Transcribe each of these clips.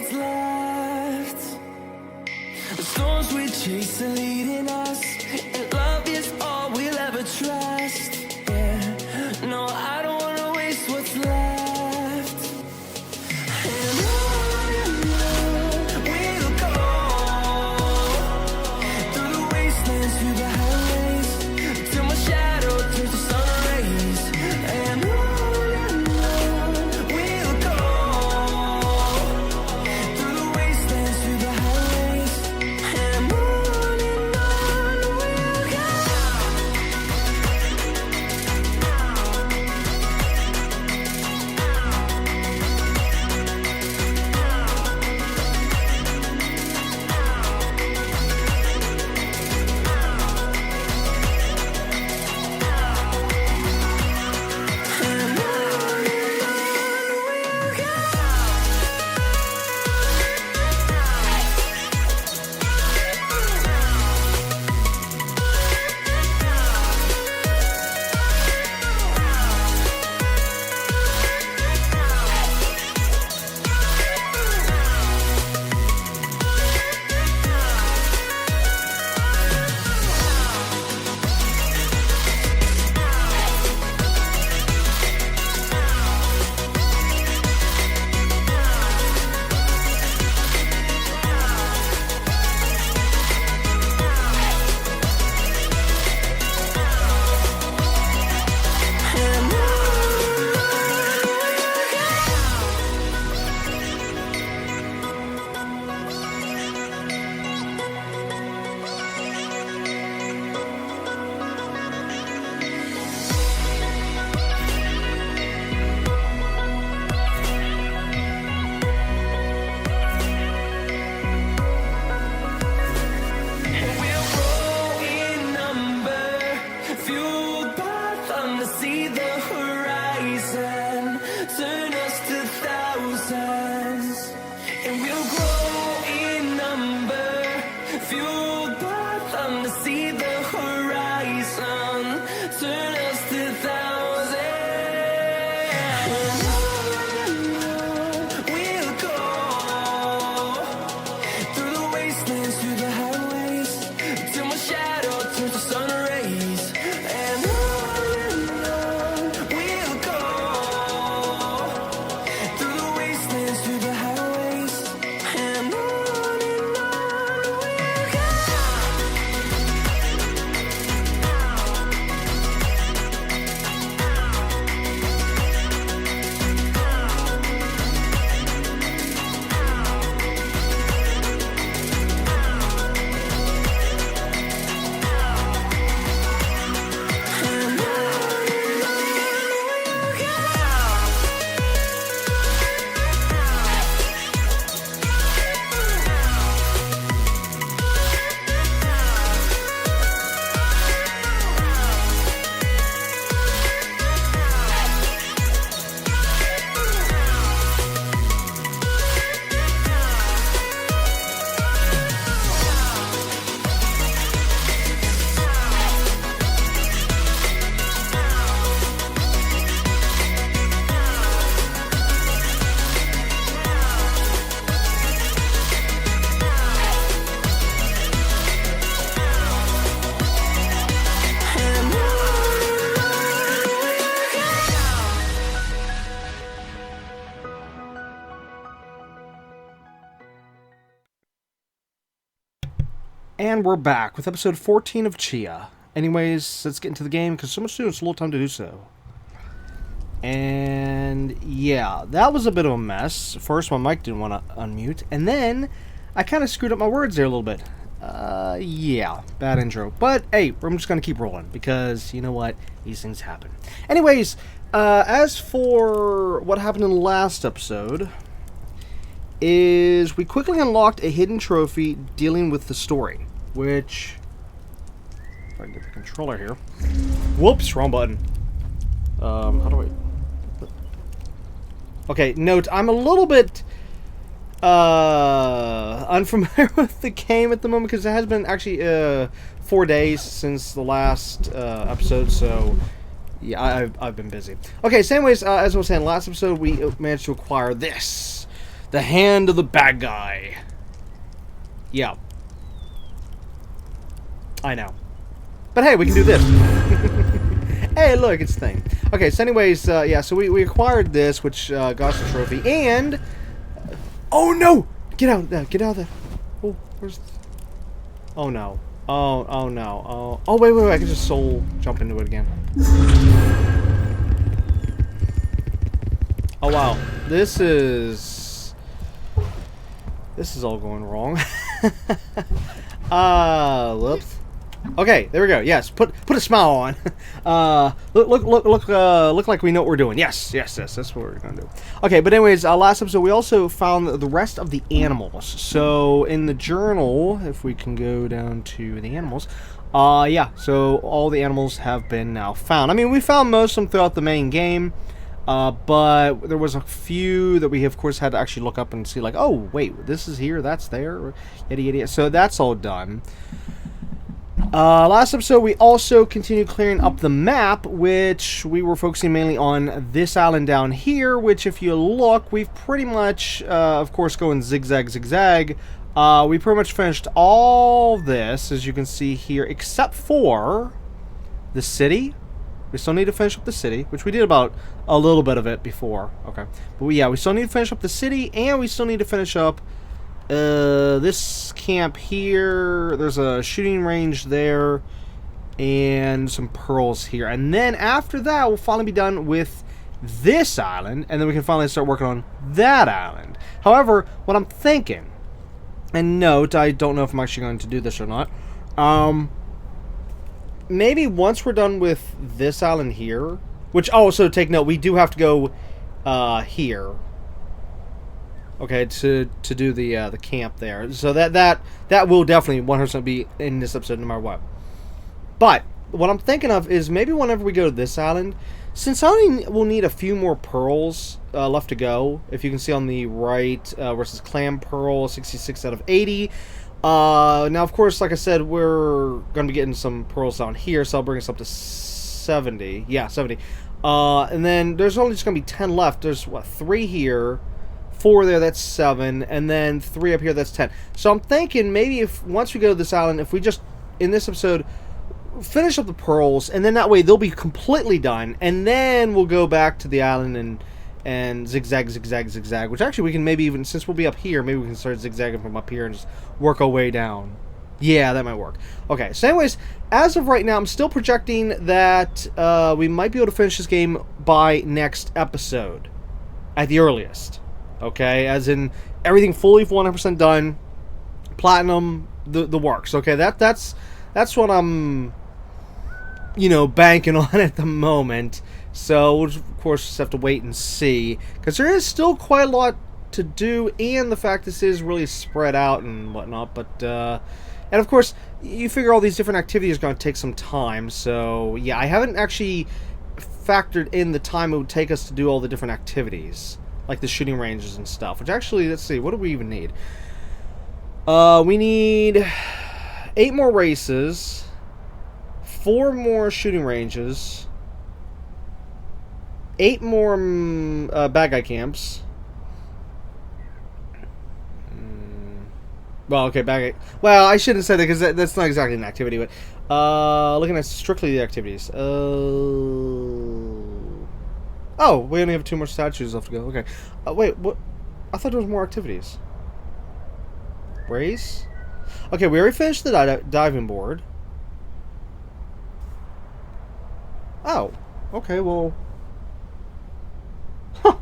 what's left. The storms we chase are leading us, and love is all we'll ever trust. Yeah, no, I don't wanna waste what's left. And on we'll go, through the wastelands, through the highways, till my shadow turns to sun rays. And on we'll go, through the wastelands, through the highways, and on we'll go. See the horizon, turn us to thousands, and we'll grow in number, fueled by them to see the horizon, turn us to thousands. And we'll go through the wastelands, through the highways, till my shadow turns to sun rays. And we'll go through the wastelands, through the highways, and on we'll go. And we're back with episode 14 of Tchia. Anyways, let's get into the game, because so much sooner it's a little time to do so. And yeah, that was a bit of a mess. First, my mic didn't want to unmute, and then I kind of screwed up my words there a little bit. Yeah, bad intro. But hey, I'm just going to keep rolling, because you know what? These things happen. Anyways, as for what happened in the last episode, is we quickly unlocked a hidden trophy dealing with the story, which, if I can get the controller here. Whoops, wrong button. How do I... Okay, note, I'm a little bit unfamiliar with the game at the moment, because it has been actually 4 days since the last episode, so yeah, I've been busy. Okay, so anyways, as I was saying, last episode we managed to acquire this. The hand of the bad guy. Yeah. I know. But hey, we can do this. Hey, look, it's a thing. Okay, so anyways, yeah, so we acquired this, which got us a trophy, and... oh, no! Get out of there. Oh, where's... oh, no. Oh, no. Oh, wait, I can just soul jump into it again. Oh, wow. This is all going wrong. Whoops. Okay, there we go. Yes, put a smile on. Look like we know what we're doing. Yes, that's what we're gonna do. Okay, but anyways, last episode we also found the rest of the animals. So in the journal, if we can go down to the animals, yeah. So all the animals have been now found. I mean, we found most of them throughout the main game. But there was a few that we, of course, had to actually look up and see, like, oh, wait, this is here, that's there, yada, yada, yada. So that's all done. Last episode, we also continued clearing up the map, which we were focusing mainly on this island down here, which, if you look, we've pretty much, of course, going zigzag. We pretty much finished all this, as you can see here, except for the city. We still need to finish up the city, which we did about a little bit of it before. Okay. But we still need to finish up the city, and we still need to finish up this camp here. There's a shooting range there, and some pearls here. And then after that, we'll finally be done with this island, and then we can finally start working on that island. However, what I'm thinking, and note, I don't know if I'm actually going to do this or not, maybe once we're done with this island here, which, oh, so take note, we do have to go here, okay, to do the camp there. So that will definitely 100% be in this episode no matter what. But what I'm thinking of is maybe whenever we go to this island, since I only will need a few more pearls left to go, if you can see on the right, versus clam pearl, 66 out of 80. Now, of course, like I said, we're going to be getting some pearls down here, so I'll bring us up to 70. Yeah, 70. And then there's only just going to be 10 left. There's, what, 3 here, 4 there, that's 7, and then 3 up here, that's 10. So I'm thinking maybe if, once we go to this island, if we just, in this episode, finish up the pearls, and then that way they'll be completely done, and then we'll go back to the island and zigzag, which actually we can maybe even, since we'll be up here, maybe we can start zigzagging from up here and just work our way down. Yeah, that might work. Okay, so anyways, as of right now, I'm still projecting that we might be able to finish this game by next episode, at the earliest. Okay, as in everything fully 100% done, platinum, the works. Okay, that's what I'm, banking on at the moment. So we'll, of course, just have to wait and see, because there is still quite a lot to do, and the fact this is really spread out and whatnot. But and of course, you figure all these different activities are going to take some time. So yeah, I haven't actually factored in the time it would take us to do all the different activities, like the shooting ranges and stuff. Which actually, let's see, what do we even need? We need 8 more races, 4 more shooting ranges, 8 more bad guy camps. Well, okay, bad guy. Well, I shouldn't say that because that's not exactly an activity. But looking at strictly the activities. Oh, we only have 2 more statues left to go. Okay. Wait, what? I thought there was more activities. Race? Okay, we already finished the diving board. Oh. Okay, well. Huh.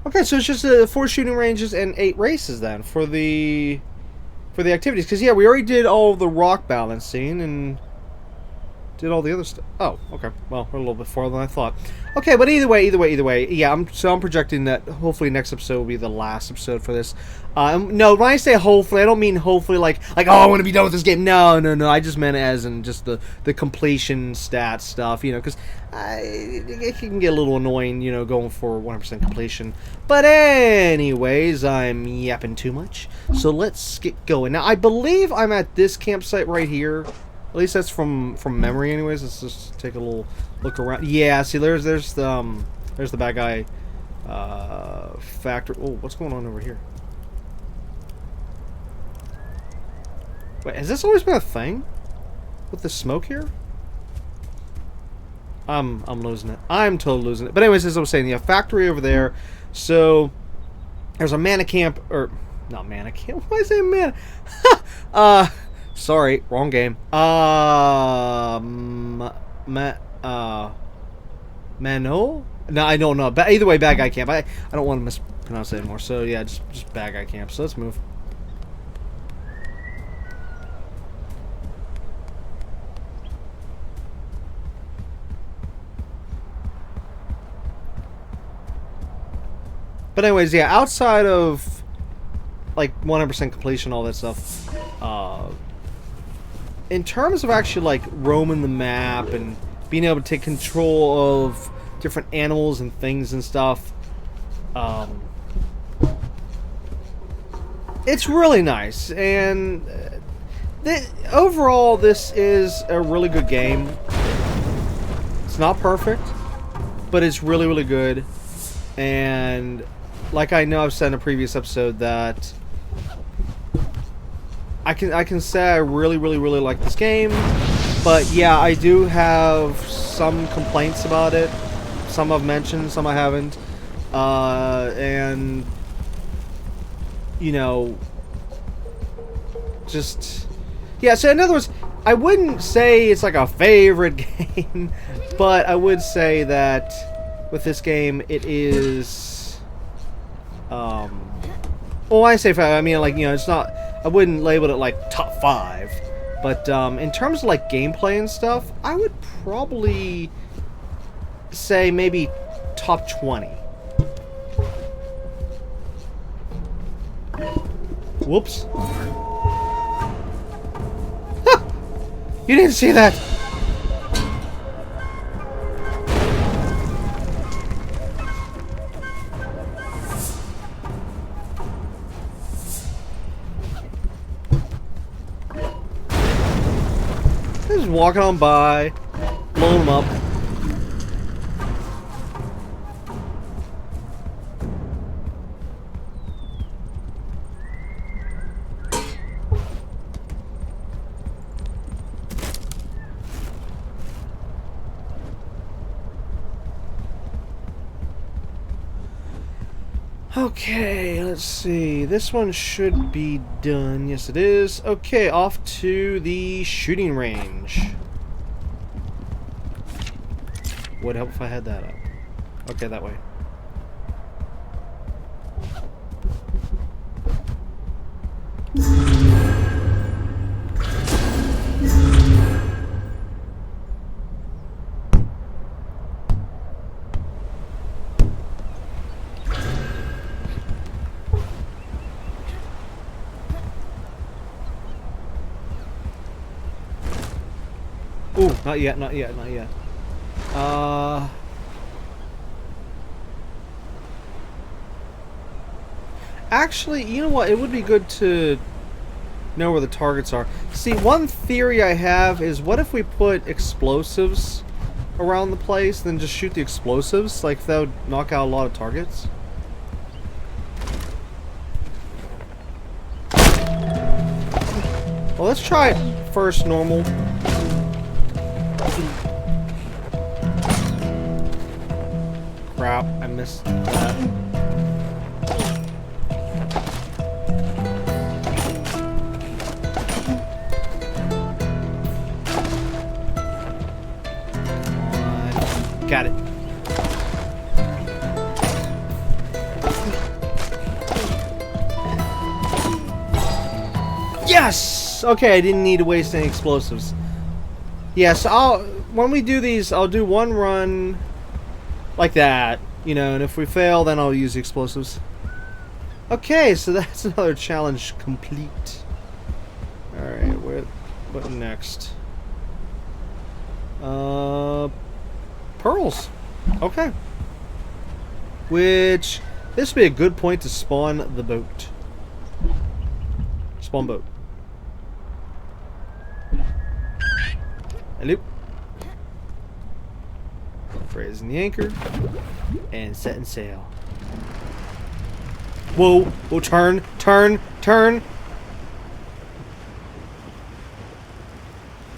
Okay, so it's just 4 shooting ranges and 8 races then for the activities. Because, yeah, we already did all the rock balancing and did all the other stuff. Oh, okay. Well, we're a little bit farther than I thought. Okay, but either way. Yeah, I'm projecting that hopefully next episode will be the last episode for this. No, when I say hopefully, I don't mean hopefully like oh, I want to be done with this game. No. I just meant it as in just the completion stat stuff, because it can get a little annoying, going for 100% completion. But anyways, I'm yapping too much, so let's get going. Now, I believe I'm at this campsite right here. At least that's from memory, anyways. Let's just take a little look around. Yeah, see, there's the bad guy Factory. Oh, what's going on over here? Wait, has this always been a thing? With the smoke here? I'm losing it. I'm totally losing it. But anyways, as I was saying, yeah, factory over there. So there's a mana camp, or not mana camp. Why is it mana? Sorry, wrong game. Mano? No, I don't know. But either way, bad guy camp. I don't want to mispronounce it anymore. So yeah, just bad guy camp. So let's move. But anyways, yeah, outside of like 100% completion, all that stuff, in terms of actually like roaming the map and being able to take control of different animals and things and stuff, it's really nice. And overall, this is a really good game. It's not perfect, but it's really, really good. And like I know I've said in a previous episode that I can say I really like this game, but yeah, I do have some complaints about it. Some I've mentioned, some I haven't, and you know, just yeah. So in other words, I wouldn't say it's like a favorite game, but I would say that with this game, it is. Well, when I say five, I mean like, you know, it's not. I wouldn't label it like top 5, but in terms of like gameplay and stuff, I would probably say maybe top 20. Whoops! You didn't see that. Just walking on by, blowing them up. Okay, let's see. This one should be done. Yes, it is. Okay, off to the shooting range. Would help if I had that up. Okay, that way. Ooh, not yet, not yet, not yet. Actually, you know what? It would be good to know where the targets are. See, one theory I have is, what if we put explosives around the place, then just shoot the explosives? Like, that would knock out a lot of targets. Well, let's try it first normal. Crap, I missed that. Got it. Yes! Okay, I didn't need to waste any explosives. Yes, when we do these, I'll do one run like that, you know, and if we fail, then I'll use the explosives. Okay, so that's another challenge complete. Alright, what next? Pearls. Okay. Which, this would be a good point to spawn the boat. Spawn boat. Hello. Raising the anchor and setting sail. Whoa, whoa, turn, turn, turn.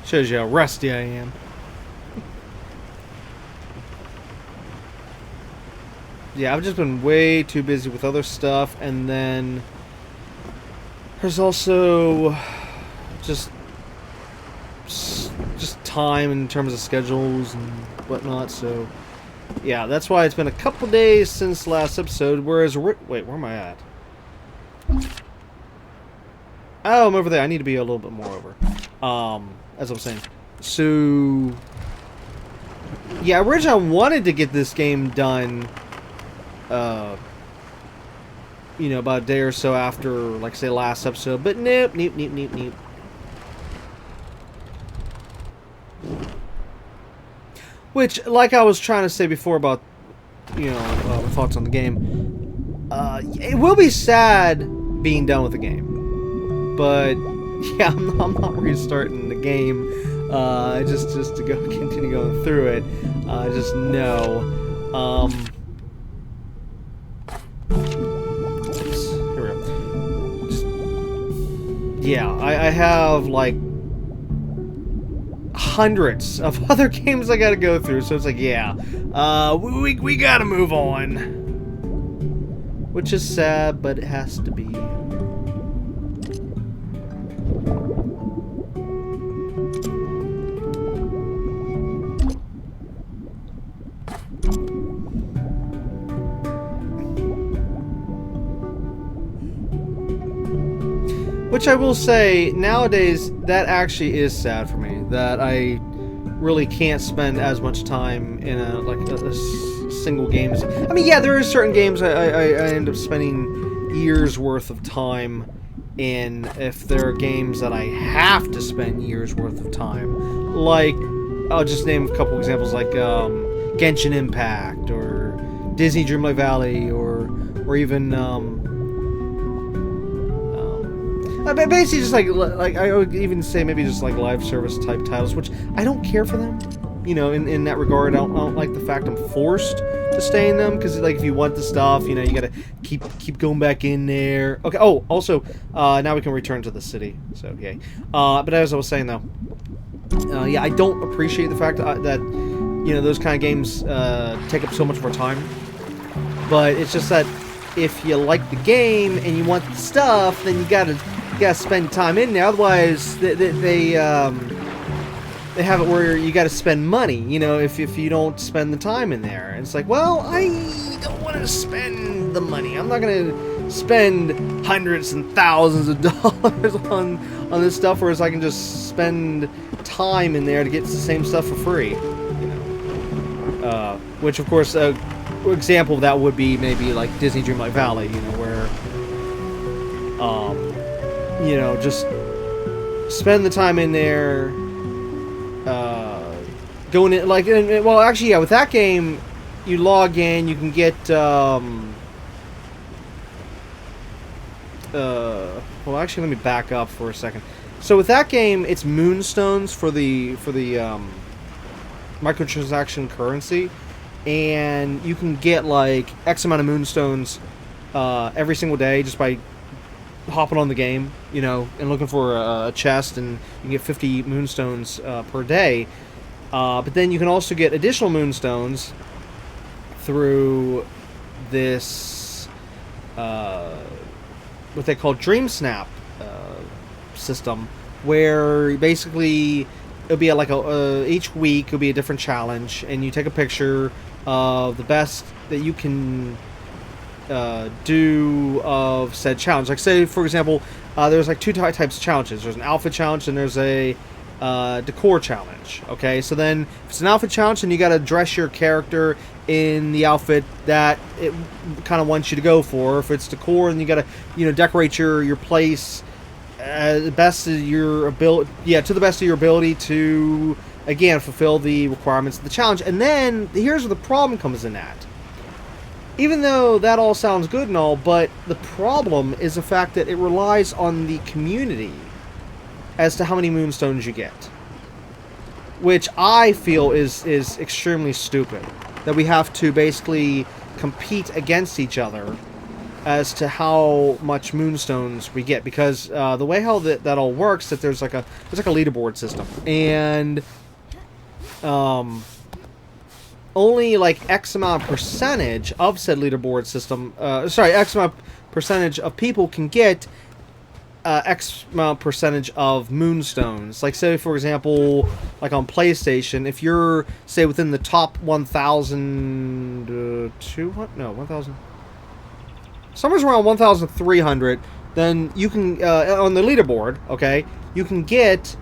Shows you how rusty I am. Yeah, I've just been way too busy with other stuff, and then there's also just time in terms of schedules and whatnot, so yeah, that's why it's been a couple days since last episode, whereas wait, where am I at? Oh, I'm over there. I need to be a little bit more over. As I was saying. So yeah, originally I wanted to get this game done you know, about a day or so after, like, say, last episode, but nope. Which, like I was trying to say before about, you know, my thoughts on the game, it will be sad being done with the game, but yeah, I'm not restarting the game, just to continue going through it. Just no. Oops, here we go. Yeah, I have like hundreds of other games I gotta go through, so it's like, yeah, we gotta move on, which is sad, but it has to be. Which I will say, nowadays, that actually is sad for me. That I really can't spend as much time in a single game. I mean, yeah, there are certain games I end up spending years worth of time in. If there are games that I have to spend years worth of time, like, I'll just name a couple examples, like Genshin Impact or Disney Dreamlight Valley, or even basically just like I would even say maybe just like live service type titles, which I don't care for them, you know, in that regard. I don't like the fact I'm forced to stay in them, because like if you want the stuff, you know, you gotta keep going back in there. Okay. Oh, also now we can return to the city, so yay. But as I was saying though, yeah, I don't appreciate the fact that you know, those kind of games take up so much of our time. But it's just that if you like the game and you want the stuff, then you gotta spend time in there. Otherwise, they have it where you gotta spend money. You know, if you don't spend the time in there, and it's like, well, I don't want to spend the money. I'm not gonna spend hundreds and thousands of dollars on this stuff, whereas I can just spend time in there to get the same stuff for free. You know, which of course. Example of that would be maybe like Disney Dreamlight Valley, you know, where you know, just spend the time in there, going in, like, well, actually, yeah, with that game, you log in, you can get, well, actually, let me back up for a second. So with that game, it's moonstones for the microtransaction currency. And you can get like X amount of moonstones every single day just by hopping on the game, you know, and looking for a chest, and you can get 50 moonstones per day. But then you can also get additional moonstones through this what they call Dream Snap system, where basically it'll be like each week it'll be a different challenge, and you take a picture of the best that you can do of said challenge. Like, say, for example, there's like two types of challenges. There's an outfit challenge and there's a decor challenge. Okay, so then if it's an outfit challenge, then you got to dress your character in the outfit that it kind of wants you to go for. If it's decor, then you got to, you know, decorate your place the best of your ability. Yeah, to the best of your ability to, again, fulfill the requirements of the challenge. And then here's where the problem comes in at. Even though that all sounds good and all, but the problem is the fact that it relies on the community as to how many moonstones you get, which I feel is extremely stupid. That we have to basically compete against each other as to how much moonstones we get, because the way how that all works, that there's like a leaderboard system, and only like X amount percentage of said leaderboard system, X amount percentage of people can get X amount percentage of moonstones. Like, say, for example, like on PlayStation, if you're, say, within the top 1,000... 1,000... somewhere around 1,300, then you can, on the leaderboard, okay, you can get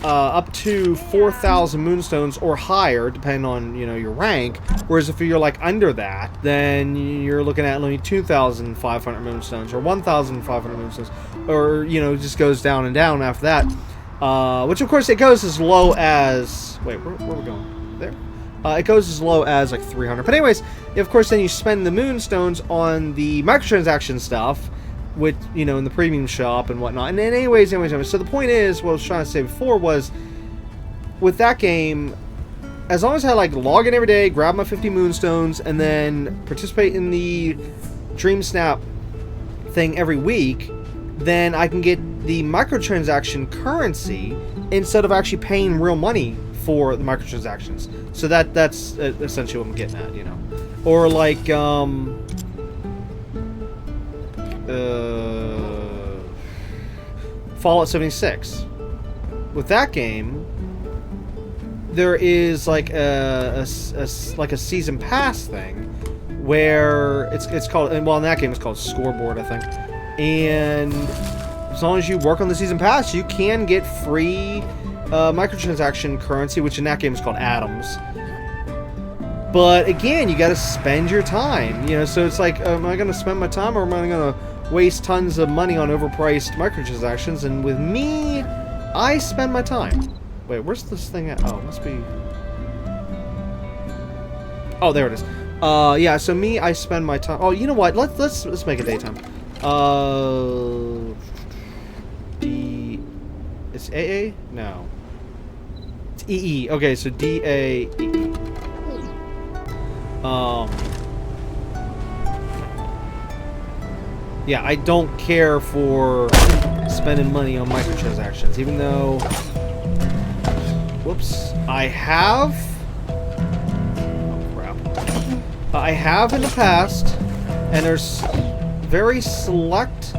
up to 4,000 moonstones or higher, depending on, you know, your rank. Whereas if you're like under that, then you're looking at only 2,500 moonstones or 1,500 moonstones, or, you know, it just goes down and down after that. Which of course it goes as low as, wait, where are we going? There. It goes as low as like 300. But anyways, of course, then you spend the moonstones on the microtransaction stuff, with, you know, in the premium shop and whatnot. And then anyways, so the point is, what I was trying to say before was, with that game, as long as I like log in every day, grab my 50 moonstones, and then participate in the Dream Snap thing every week, then I can get the microtransaction currency instead of actually paying real money for the microtransactions. So that's essentially what I'm getting at, you know. Or like Fallout 76. With that game, there is like a season pass thing where it's called, and well, in that game it's called Scoreboard, I think. And as long as you work on the season pass, you can get free microtransaction currency, which in that game is called atoms. But again, you got to spend your time, you know. So it's like, am I going to spend my time, or am I going to waste tons of money on overpriced microtransactions? And with me, I spend my time. Wait, where's this thing at? Oh, it must be. Oh, there it is. Yeah. So me, I spend my time. Oh, you know what? Let's make it daytime. It's AA? No. It's EE. Okay, so DAEE. Yeah, I don't care for spending money on microtransactions, even though, whoops, I have, oh crap, I have in the past, and there's very select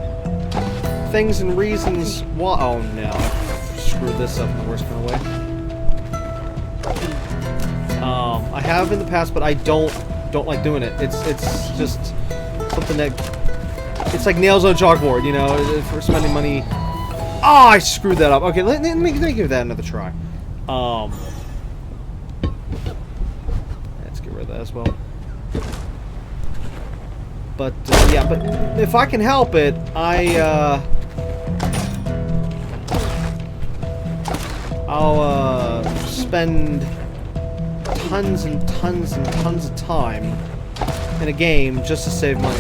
things and reasons why, oh no, I screwed this up in the worst kind of way. I have in the past, but I don't like doing it. It's just something that, it's like nails on a chalkboard, you know, for spending money. Oh, I screwed that up. Okay, let me give that another try. Let's get rid of that as well. But yeah, but if I can help it, I'll spend tons and tons and tons of time in a game just to save money.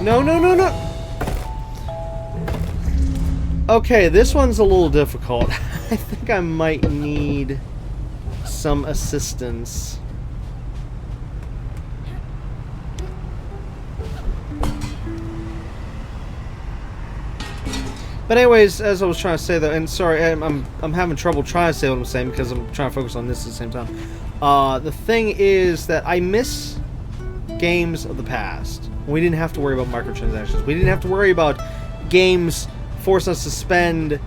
Oh, no. Okay, this one's a little difficult. I think I might need some assistance. But anyways, as I was trying to say though, and sorry, I'm having trouble trying to say what I'm saying because I'm trying to focus on this at the same time. The thing is that I miss games of the past. We didn't have to worry about microtransactions. We didn't have to worry about games forcing us to spend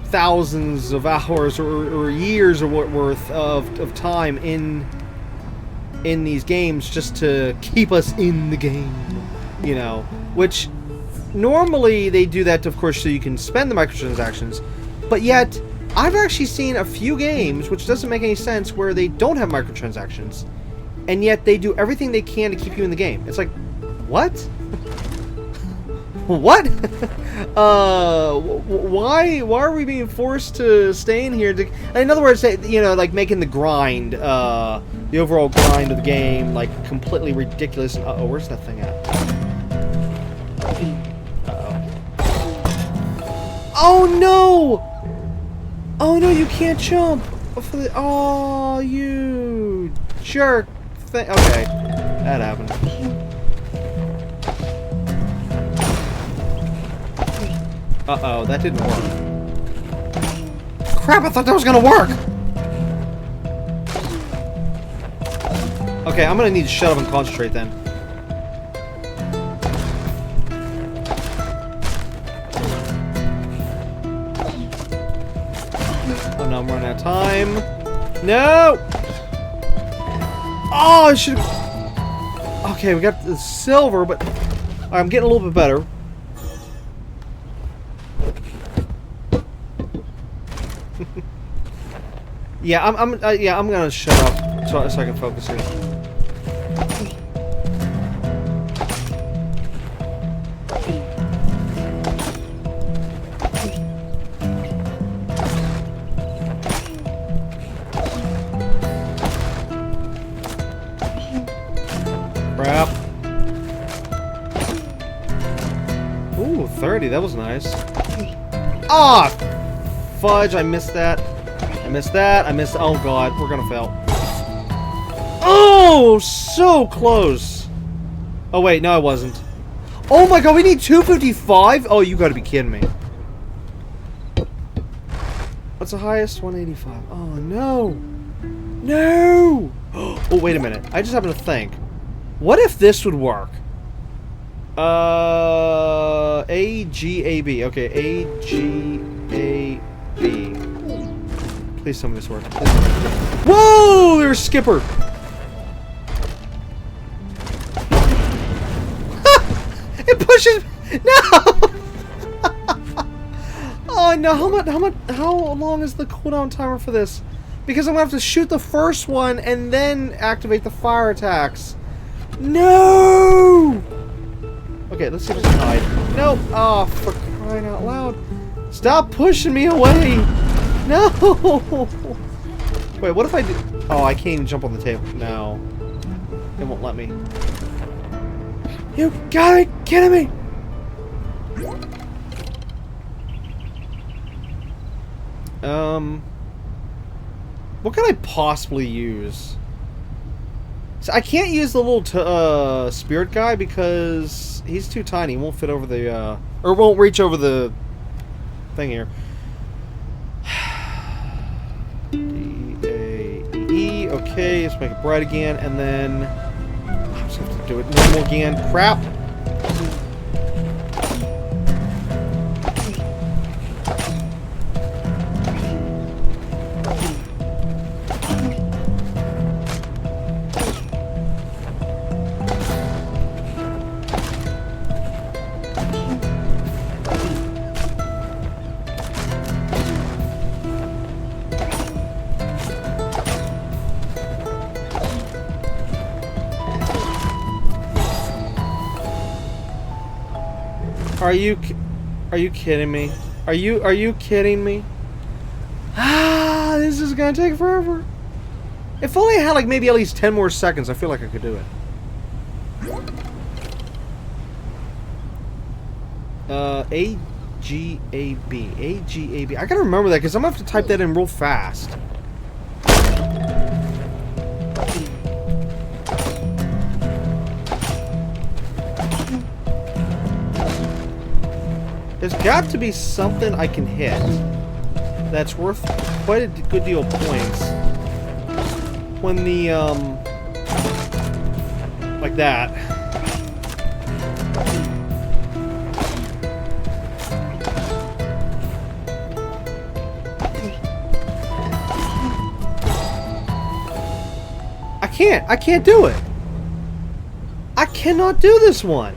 thousands of hours or years or worth of time in these games just to keep us in the game, you know. Which normally they do that, of course, so you can spend the microtransactions. But yet, I've actually seen a few games, which doesn't make any sense, where they don't have microtransactions, and yet they do everything they can to keep you in the game. It's like, what? What? Why are we being forced to stay in here? In other words, you know, like making the grind, the overall grind of the game, like completely ridiculous. Uh-oh, where's that thing at? Oh no! Oh no, you can't jump! Oh, you jerk thing. Okay, that happened. Uh-oh, that didn't work. Crap, I thought that was gonna work! Okay, I'm gonna need to shut up and concentrate then. Oh no, I'm running out of time. No! Oh, I should. Okay, we got the silver, but I'm getting a little bit better. Yeah, I'm gonna shut up so I can focus here. Crap. Ooh, 30. That was nice. Ah, fudge! I missed that. I missed that. I missed. Oh god, we're gonna fail. Oh, so close. Oh wait, no, I wasn't. Oh my god, we need 255. Oh, you gotta be kidding me. What's the highest? 185. Oh no, no. Oh wait a minute. I just happened to think. What if this would work? A-G-A-B. Okay, A-G-A-B. Please tell me this works. Whoa! There's Skipper! It pushes... No! Oh no, how long is the cooldown timer for this? Because I'm gonna have to shoot the first one and then activate the fire attacks. No! Okay, let's see if I can hide. Nope. Oh, for crying out loud. Stop pushing me away! No! Wait, what if I do... Oh, I can't even jump on the table. No. It won't let me. You gotta be kidding me! What can I possibly use? So I can't use the little spirit guy because he's too tiny. He won't fit over the or won't reach over the thing here. D-A-E. Okay, let's make it bright again, and then I just have to do it normal again. Crap. Are you kidding me? Are you kidding me? Ah, this is gonna take forever. If only I had like maybe at least 10 more seconds, I feel like I could do it. A-G-A-B. A-G-A-B. I gotta remember that because I'm gonna have to type that in real fast. There's got to be something I can hit that's worth quite a good deal of points when the, like that. I can't do it. I cannot do this one.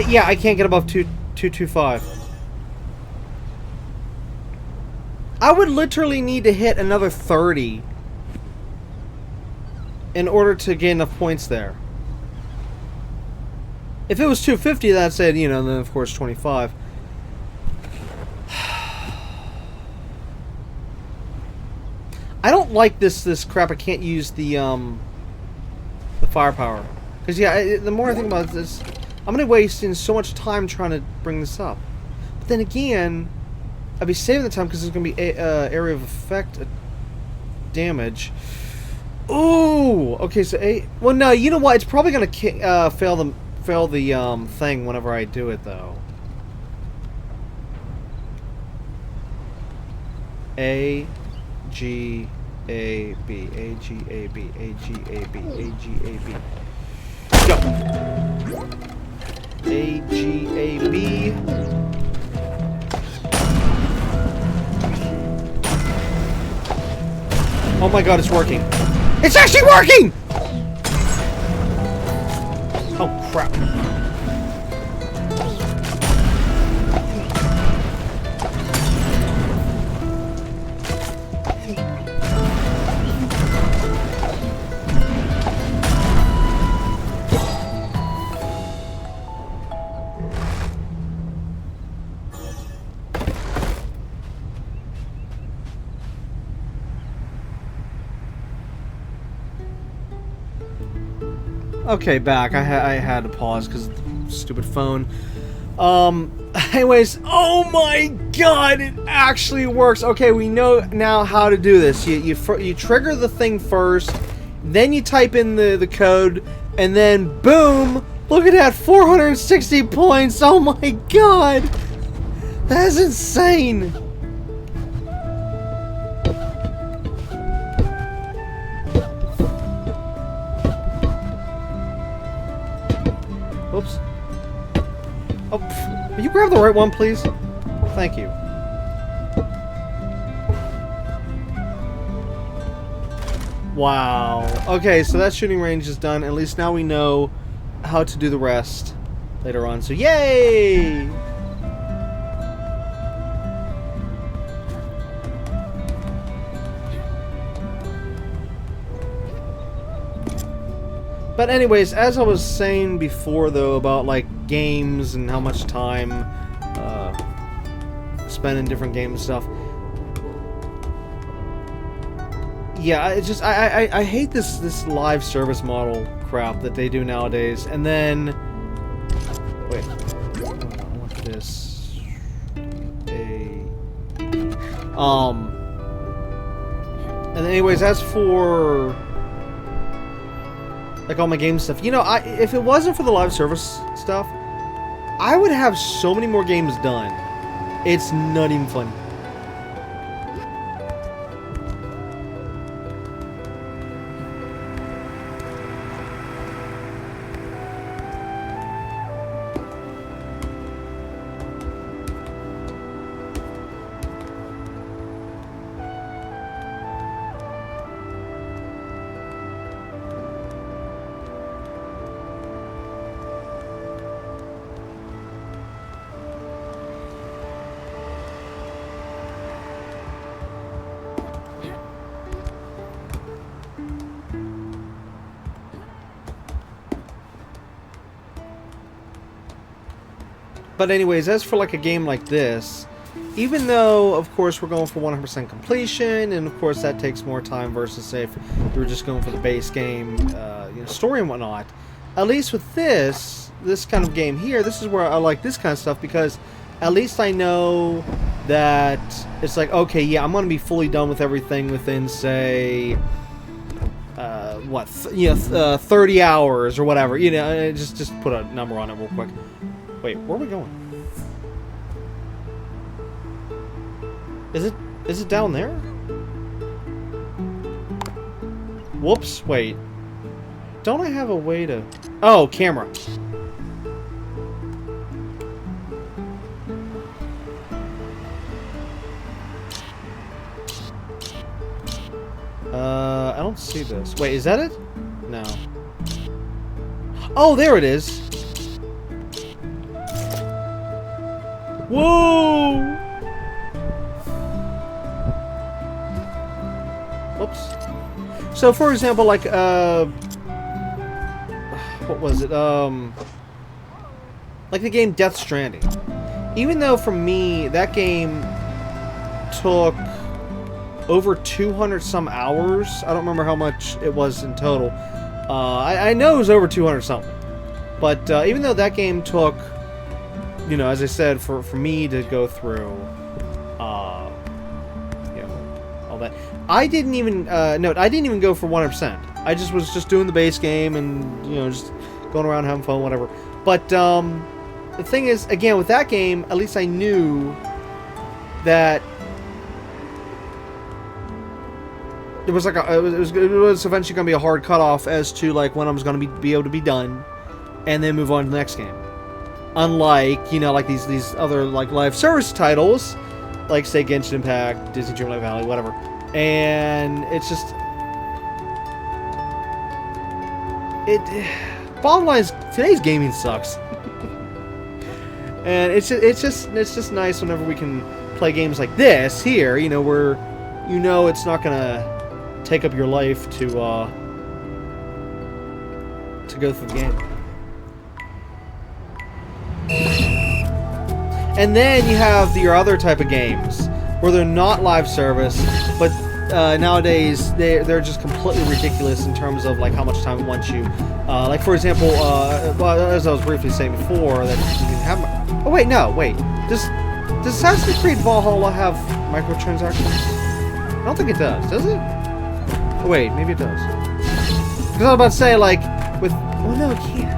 Yeah, I can't get above 225. I would literally need to hit another 30 in order to get enough points there. If it was 250, that said, you know, then of course 25. I don't like this crap. I can't use the firepower. Because, yeah, the more I think about this, I'm going to be wasting so much time trying to bring this up. But then again, I'd be saving the time because there's going to be area of effect damage. Ooh! Okay, so well, no, you know what? It's probably going to fail the thing whenever I do it, though. A, G, A, B, A, G, A, B, A, G, A, B, A, G, A, B. Go! A, G, A, B. Oh my god, it's working. It's actually working! Oh, crap. Okay, back. I had to pause because of the stupid phone. Anyways, oh my god, it actually works. Okay, we know now how to do this. You trigger the thing first, then you type in the code, and then boom! Look at that, 460 points. Oh my god, that's insane. Oops. Oh, will you grab the right one, please? Thank you. Wow. Okay, so that shooting range is done. At least now we know how to do the rest later on. So, yay! But anyways, as I was saying before, though, about, like, games and how much time spent in different games and stuff. Yeah, it's just, I hate this live service model crap that they do nowadays. And then... Wait. I want this... And anyways, as for... like all my game stuff. You know, if it wasn't for the live service stuff, I would have so many more games done. It's not even funny. But anyways, as for like a game like this, even though, of course, we're going for 100% completion, and of course that takes more time versus, say, if you were just going for the base game, you know, story and whatnot, at least with this kind of game here, this is where I like this kind of stuff, because at least I know that it's like, okay, yeah, I'm going to be fully done with everything within, say, 30 hours or whatever, you know, just put a number on it real quick. Wait, where are we going? Is it down there? Whoops, wait. Don't I have a way to... Oh, camera. I don't see this. Wait, is that it? No. Oh, there it is. Whoa! Whoops. So, for example, like, what was it? Like the game Death Stranding. Even though, for me, that game took over 200 some hours. I don't remember how much it was in total. I know it was over 200 something. But even though that game took, you know, as I said, for me to go through, you know, all that, I didn't even note. I didn't even go for 100%. I was just doing the base game and, you know, just going around having fun, whatever. But the thing is, again, with that game, at least I knew that it was like it was eventually going to be a hard cutoff as to like when I was going to be able to be done, and then move on to the next game. Unlike, you know, like these other like live service titles, like say Genshin Impact, Disney Dreamlight Valley, whatever, and it's just bottom line is today's gaming sucks. And it's just nice whenever we can play games like this here, you know, where you know it's not gonna take up your life to go through the game. And then you have your other type of games where they're not live service, but nowadays they're just completely ridiculous in terms of like how much time it wants you. Like for example, well, as I was briefly saying before, that you can have. Oh wait, no, wait. Does Assassin's Creed Valhalla have microtransactions? I don't think it does. Does it? Oh, wait, maybe it does. Because I was about to say like with. Oh no, it can't.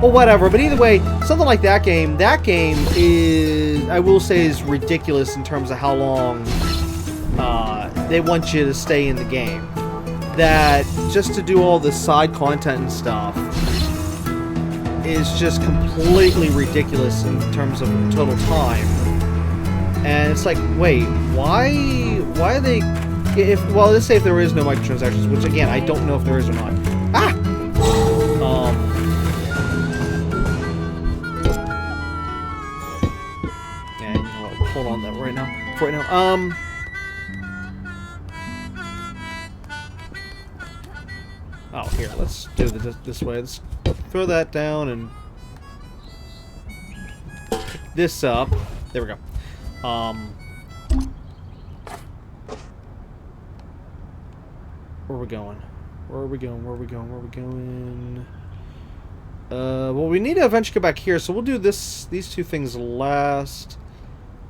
Well, whatever. But either way, something like that game. That game is, I will say, is ridiculous in terms of how long they want you to stay in the game. That just to do all the side content and stuff is just completely ridiculous in terms of total time. And it's like, wait, why are they? Well, let's say if there is no microtransactions, which again I don't know if there is or not. Ah. And hold on that right now. For right now. Oh, here, let's do this way. Let's throw that down and pick this up. There we go. Where are we going? Where are we going? Where are we going? Where are we going? Well, we need to eventually go back here, so we'll do these two things last.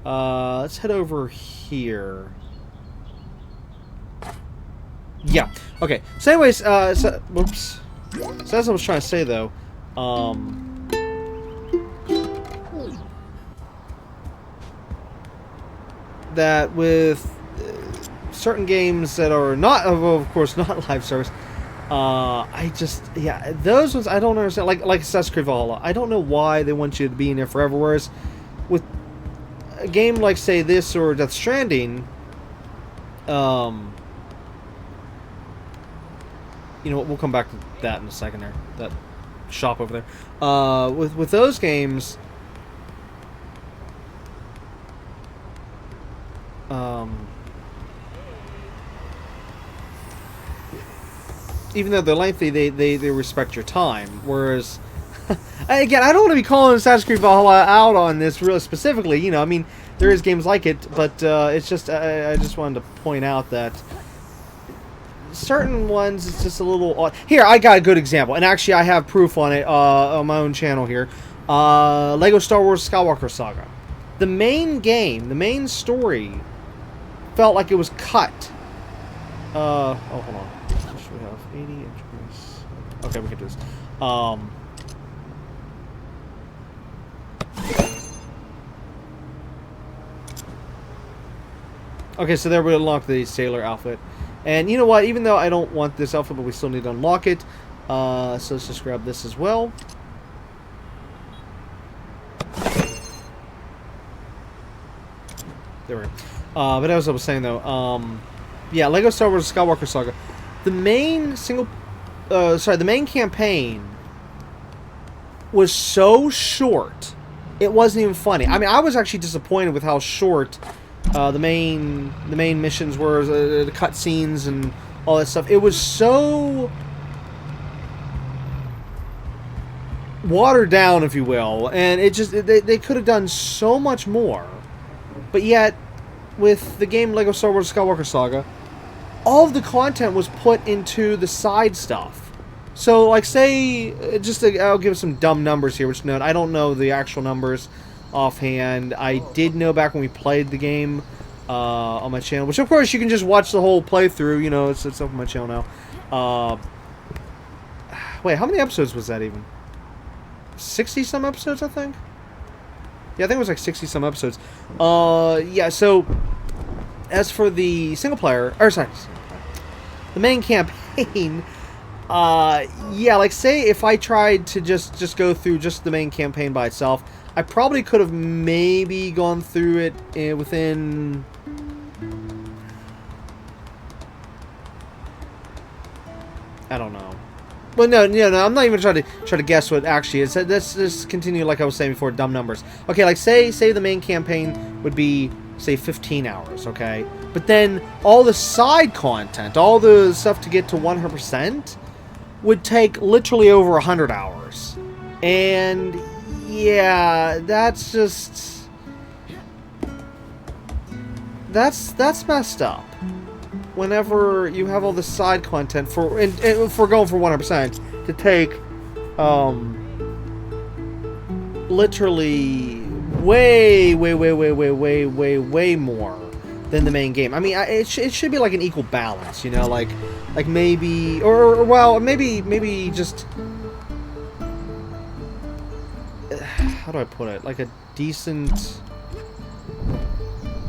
Let's head over here. Yeah. Okay. So, anyways, whoops. So, as I was trying to say, though, that with certain games that are not, of course, not live service, those ones I don't understand. Like Assassin's Creed Valhalla, I don't know why they want you to be in there forever. Whereas with a game like, say, this or Death Stranding, you know what, we'll come back to that in a second there. That shop over there. With those games, even though they're lengthy, they respect your time. Whereas, again, I don't want to be calling Assassin's Creed Valhalla out on this real specifically. You know, I mean, there is games like it, but it's just I just wanted to point out that certain ones, it's just a little odd. Here, I got a good example, and actually I have proof on it on my own channel here. Lego Star Wars Skywalker Saga. The main game, the main story, felt like it was cut. Oh, hold on. What should we have? 80 inches. Okay, we can do this. Okay, so there we unlock the sailor outfit. And you know what? Even though I don't want this outfit, but we still need to unlock it. So let's just grab this as well. There we go. But as I was saying, though, yeah, Lego Star Wars Skywalker Saga. The main the main campaign was so short it wasn't even funny. I mean, I was actually disappointed with how short the main missions were, the cutscenes and all that stuff. It was so watered down, if you will, and it just they could have done so much more. But yet, with the game Lego Star Wars Skywalker Saga, all of the content was put into the side stuff. So, like, say, I'll give some dumb numbers here, which note, I don't know the actual numbers offhand. I did know back when we played the game on my channel, which, of course, you can just watch the whole playthrough, you know, it's up on my channel now. Wait, how many episodes was that even? 60-some episodes, I think? Yeah, I think it was like 60-some episodes. Yeah, so, as for the single player, or sorry, the main campaign, yeah, like, say if I tried to just go through just the main campaign by itself, I probably could have maybe gone through it within... I don't know. Well, no, I'm not even trying to guess what actually is. Let's just continue like I was saying before, dumb numbers. Okay, like say the main campaign would be, say, 15 hours, okay? But then all the side content, all the stuff to get to 100%, would take literally over 100 hours. And yeah, that's just... That's messed up. Whenever you have all the side content for, and if we're going for 100%, to take literally way more than the main game. I mean, it should be like an equal balance, you know, like maybe, or well, maybe just, how do I put it, like a decent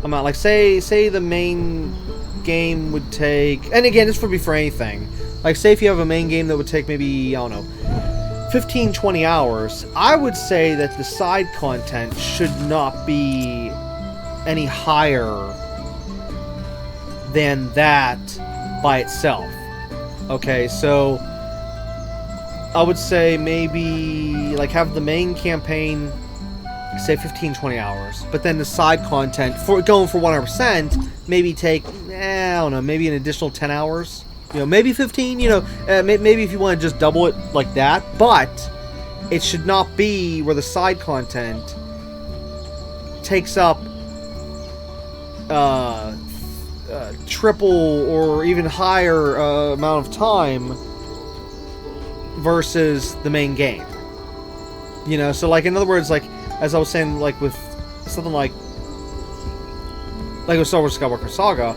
amount. Like say the main game would take, and again, this would be for anything, like say if you have a main game that would take maybe, I don't know, 15-20 hours, I would say that the side content should not be any higher than that by itself. Okay, so I would say maybe like have the main campaign say 15-20 hours, but then the side content for going for 100% maybe take, I don't know, maybe an additional 10 hours, you know, maybe 15, you know, maybe if you want to just double it like that, but it should not be where the side content takes up triple or even higher amount of time versus the main game, you know. So like, in other words, like as I was saying, like with something like Lego Star Wars Skywalker Saga,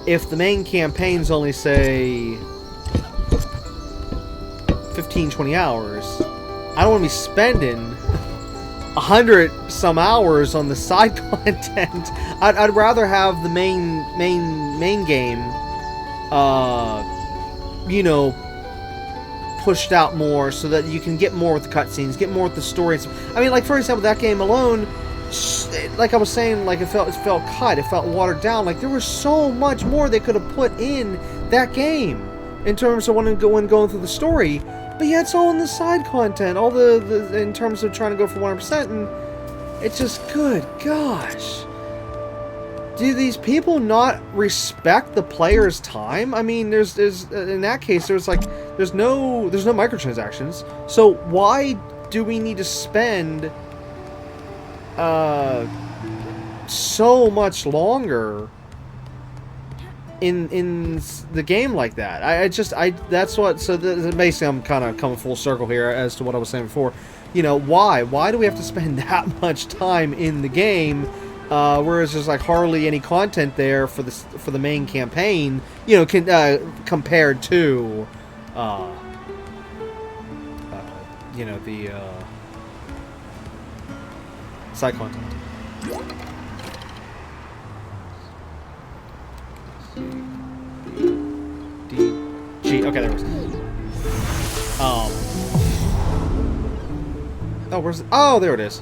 if the main campaign's only, say, 15-20 hours, I don't want to be spending 100-some hours on the side content. I'd rather have the main game, you know, pushed out more so that you can get more with the cutscenes, get more with the story. I mean, like, for example, that game alone, like I was saying, like it felt cut, it felt watered down. Like there was so much more they could have put in that game in terms of when going through the story. But yeah, it's all in the side content, all the in terms of trying to go for 100%, and it's just, good gosh. Do these people not respect the player's time? I mean, there's in that case, there's no microtransactions. So why do we need to spend so much longer in the game like that? That's what. So basically, I'm kind of coming full circle here as to what I was saying before. You know, why do we have to spend that much time in the game? Whereas there's like hardly any content there for the main campaign, you know, compared to, you know, the side content. D, G. Okay, there it was. Oh, where's? Oh, there it is.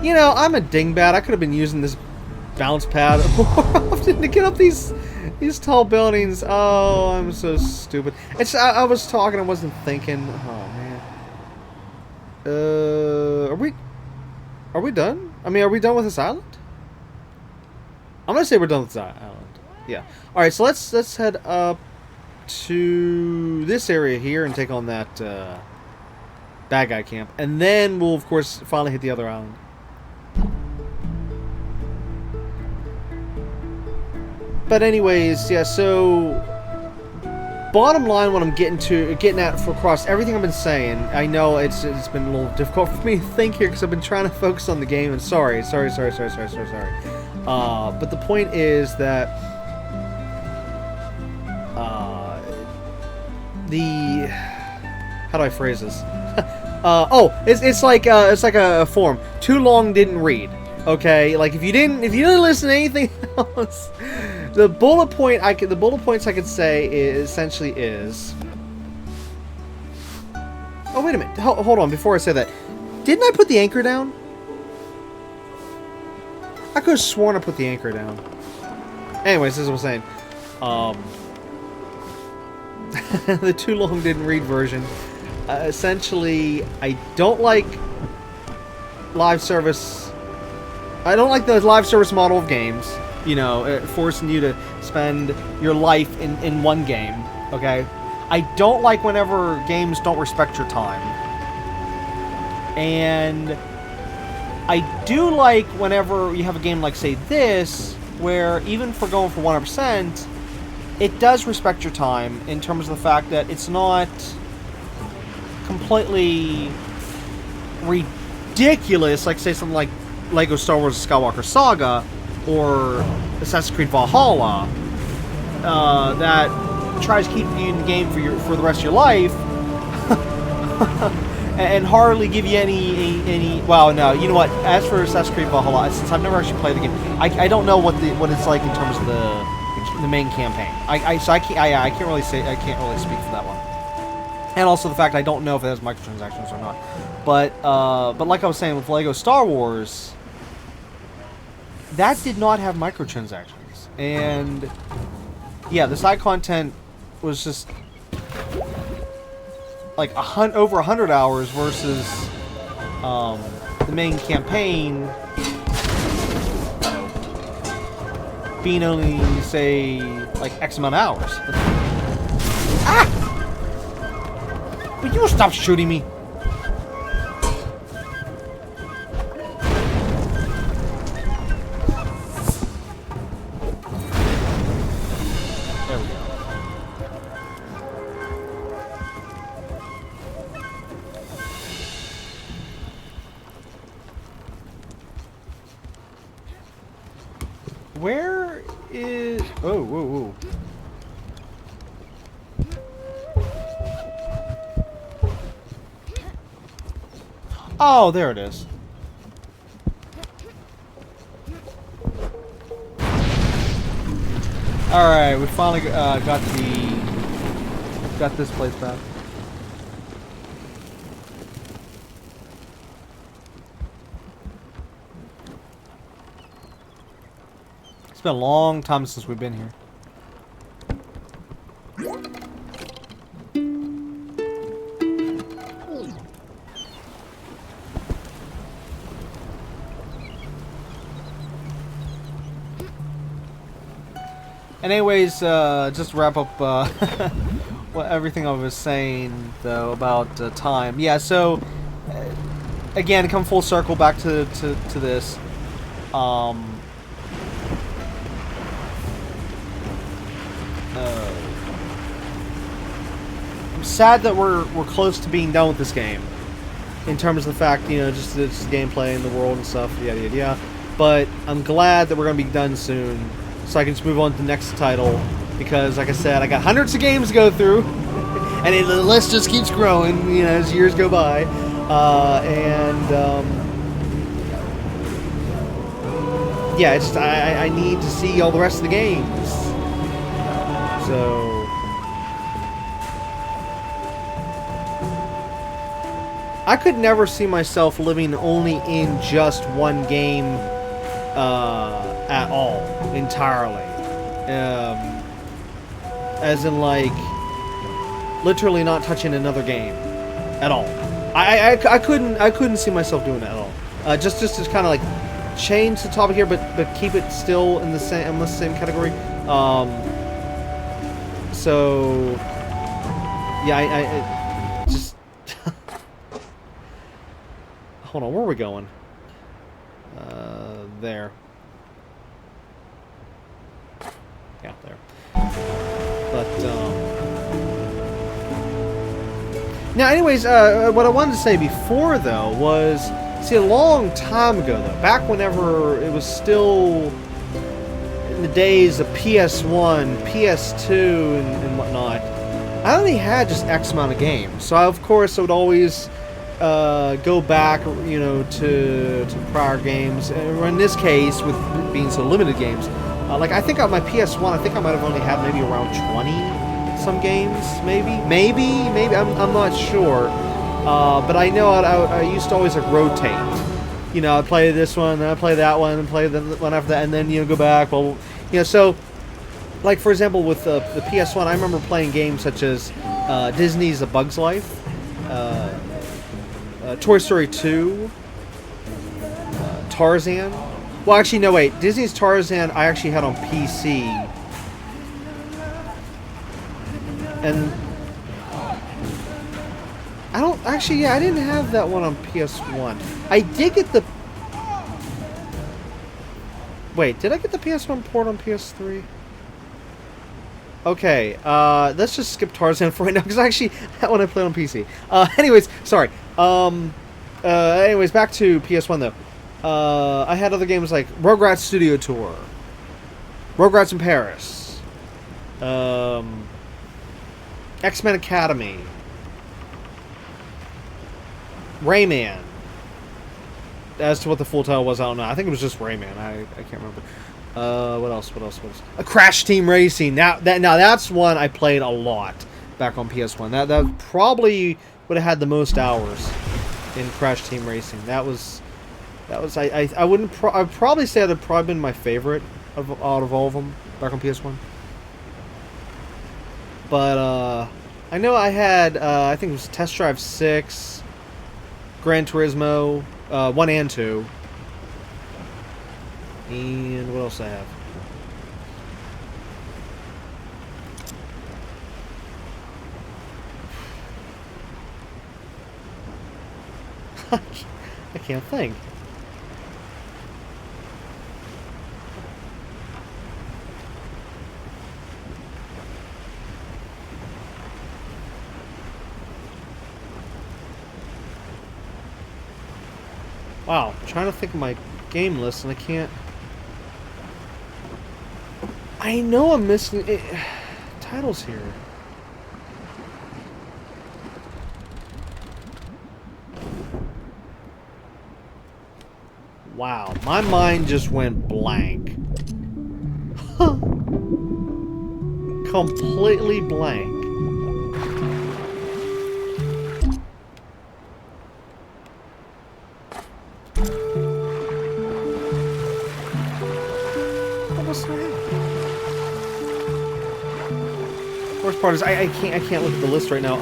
You know, I'm a dingbat. I could have been using this bounce pad often to get up these tall buildings. Oh, I'm so stupid. It's I was talking, I wasn't thinking. Oh man. Are we done? I mean, are we done with this island? I'm gonna say we're done with this island. Yeah. All right. So let's head up to this area here and take on that bad guy camp, and then we'll of course finally hit the other island. But anyways, yeah, so bottom line, what I'm getting at for across everything I've been saying, I know it's been a little difficult for me to think here because I've been trying to focus on the game, and sorry. But the point is that how do I phrase this? It's like a form. Too long didn't read. Okay, like if you didn't listen to anything else, the bullet points I could say essentially is. Oh wait a minute, hold on. Before I say that, didn't I put the anchor down? I could have sworn I put the anchor down. Anyways, this is what I'm saying. The too long didn't read version. Essentially, I don't like live service. I don't like the live service model of games. You know, forcing you to spend your life in one game. Okay? I don't like whenever games don't respect your time. And I do like whenever you have a game like, say, this, where even for going for 100%, it does respect your time in terms of the fact that it's not completely ridiculous, like, say, something like Lego Star Wars Skywalker Saga or Assassin's Creed Valhalla that tries keeping you in the game for the rest of your life and hardly give you any. Well, no, you know what? As for Assassin's Creed Valhalla, since I've never actually played the game, I don't know what it's like in terms of the main campaign. I can't really speak for that one. And also the fact I don't know if it has microtransactions or not. But like I was saying with Lego Star Wars, that did not have microtransactions. And yeah, the side content was just like over 100 hours versus the main campaign being only, say, like X amount of hours. Ah! Will you stop shooting me? There we go. Where is... Oh, whoa, whoa. Oh, there it is. Alright, we finally got this place back. It's been a long time since we've been here. And anyways, just to wrap up everything I was saying, though, about time. Yeah, so, again, to come full circle back to this. I'm sad that we're close to being done with this game. In terms of the fact, you know, just the gameplay and the world and stuff, yada yada yada. But I'm glad that we're going to be done soon. So I can just move on to the next title, because, like I said, I got hundreds of games to go through, and the list just keeps growing, you know, as years go by. Yeah, it's just, I need to see all the rest of the games. So I could never see myself living only in just one game at entirely. As in, like, literally not touching another game at all. I couldn't see myself doing that at all. Just to kind of like change the topic here, but keep it still in the same category. So yeah, I just hold on. Where are we going? There. Yeah, there. But now, anyways, what I wanted to say before though was, see, a long time ago though, back whenever it was still in the days of PS1, PS2, and whatnot, I only had just X amount of games. So of course I would always go back, you know, to prior games. And in this case, with being so limited games, like I think on my PS1, I think I might have only had maybe around 20 some games, maybe. I'm not sure. But I know I used to always like rotate. You know, I'd play this one, then I'd play that one, and play the one after that, and then, you know, go back. Well, you know, so like for example with the PS1, I remember playing games such as Disney's A Bug's Life, Toy Story 2, Tarzan. Well, actually, no, wait. Disney's Tarzan I actually had on PC. And I don't... Actually, yeah, I didn't have that one on PS1. I did get the... Wait, did I get the PS1 port on PS3? Okay, let's just skip Tarzan for right now, because actually, that one I played on PC. Anyways, sorry. Anyways, back to PS1, though. I had other games like Rugrats Studio Tour, Rugrats in Paris, X-Men Academy, Rayman. As to what the full title was, I don't know. I think it was just Rayman. I can't remember. What else? A Crash Team Racing. Now that's one I played a lot back on PS1. That probably would have had the most hours in Crash Team Racing. That was I'd probably say that'd probably been my favorite out of all of them back on PS1. But I know I had I think it was Test Drive 6, Gran Turismo 1 and 2, and what else I have? I can't think. Wow, I'm trying to think of my game list and I can't. I know I'm missing titles here. Wow, my mind just went blank. Completely blank. Worst part is I can't look at the list right now.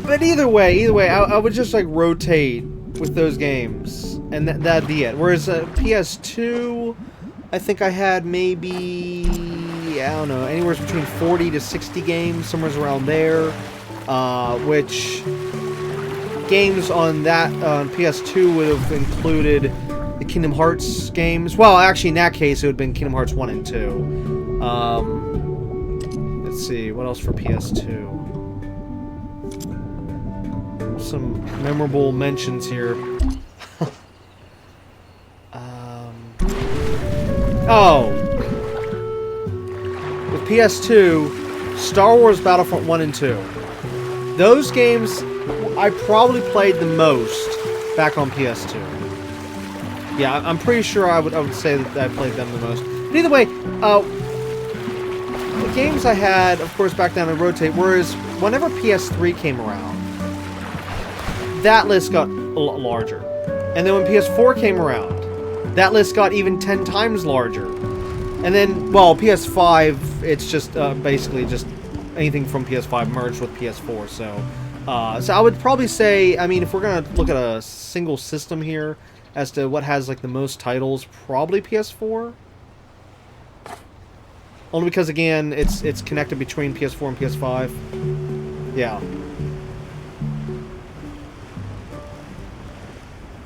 But either way, I would just like rotate with those games, and that'd be it. Whereas PS2, I think I had maybe, I don't know, anywhere between 40 to 60 games, somewhere around there. Which games on that on PS2 would have included the Kingdom Hearts games. Well, actually, in that case, it would have been Kingdom Hearts 1 and 2. Let's see, what else for PS2? Some memorable mentions here. Oh! With PS2, Star Wars Battlefront 1 and 2. Those games I probably played the most back on PS2. Yeah, I'm pretty sure I would say that I played them the most. But either way, the games I had, of course, back then I rotate, whereas whenever PS3 came around, that list got a lot larger. And then when PS4 came around, that list got even 10 times larger. And then, well, PS5, it's just basically just anything from PS5 merged with PS4. So I would probably say, I mean, if we're going to look at a single system here as to what has like the most titles, probably PS4. Only because, again, it's connected between PS4 and PS5. Yeah.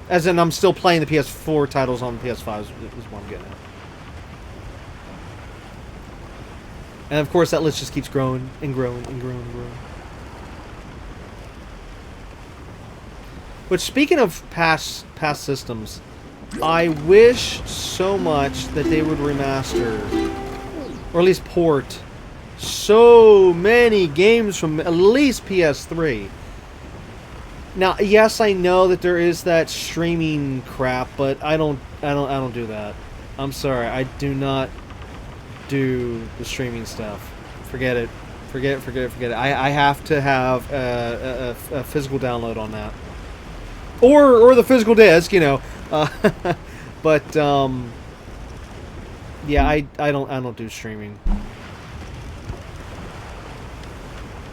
As in, I'm still playing the PS4 titles on PS5 is what I'm getting at. And of course, that list just keeps growing and growing and growing and growing. Which, speaking of past systems, I wish so much that they would remaster, or at least port, so many games from at least PS3. Now, yes, I know that there is that streaming crap, but I don't do that. I'm sorry, I do not do the streaming stuff. Forget it. Forget it. I have to have a physical download on that, or the physical disc, you know. But yeah, I don't do streaming.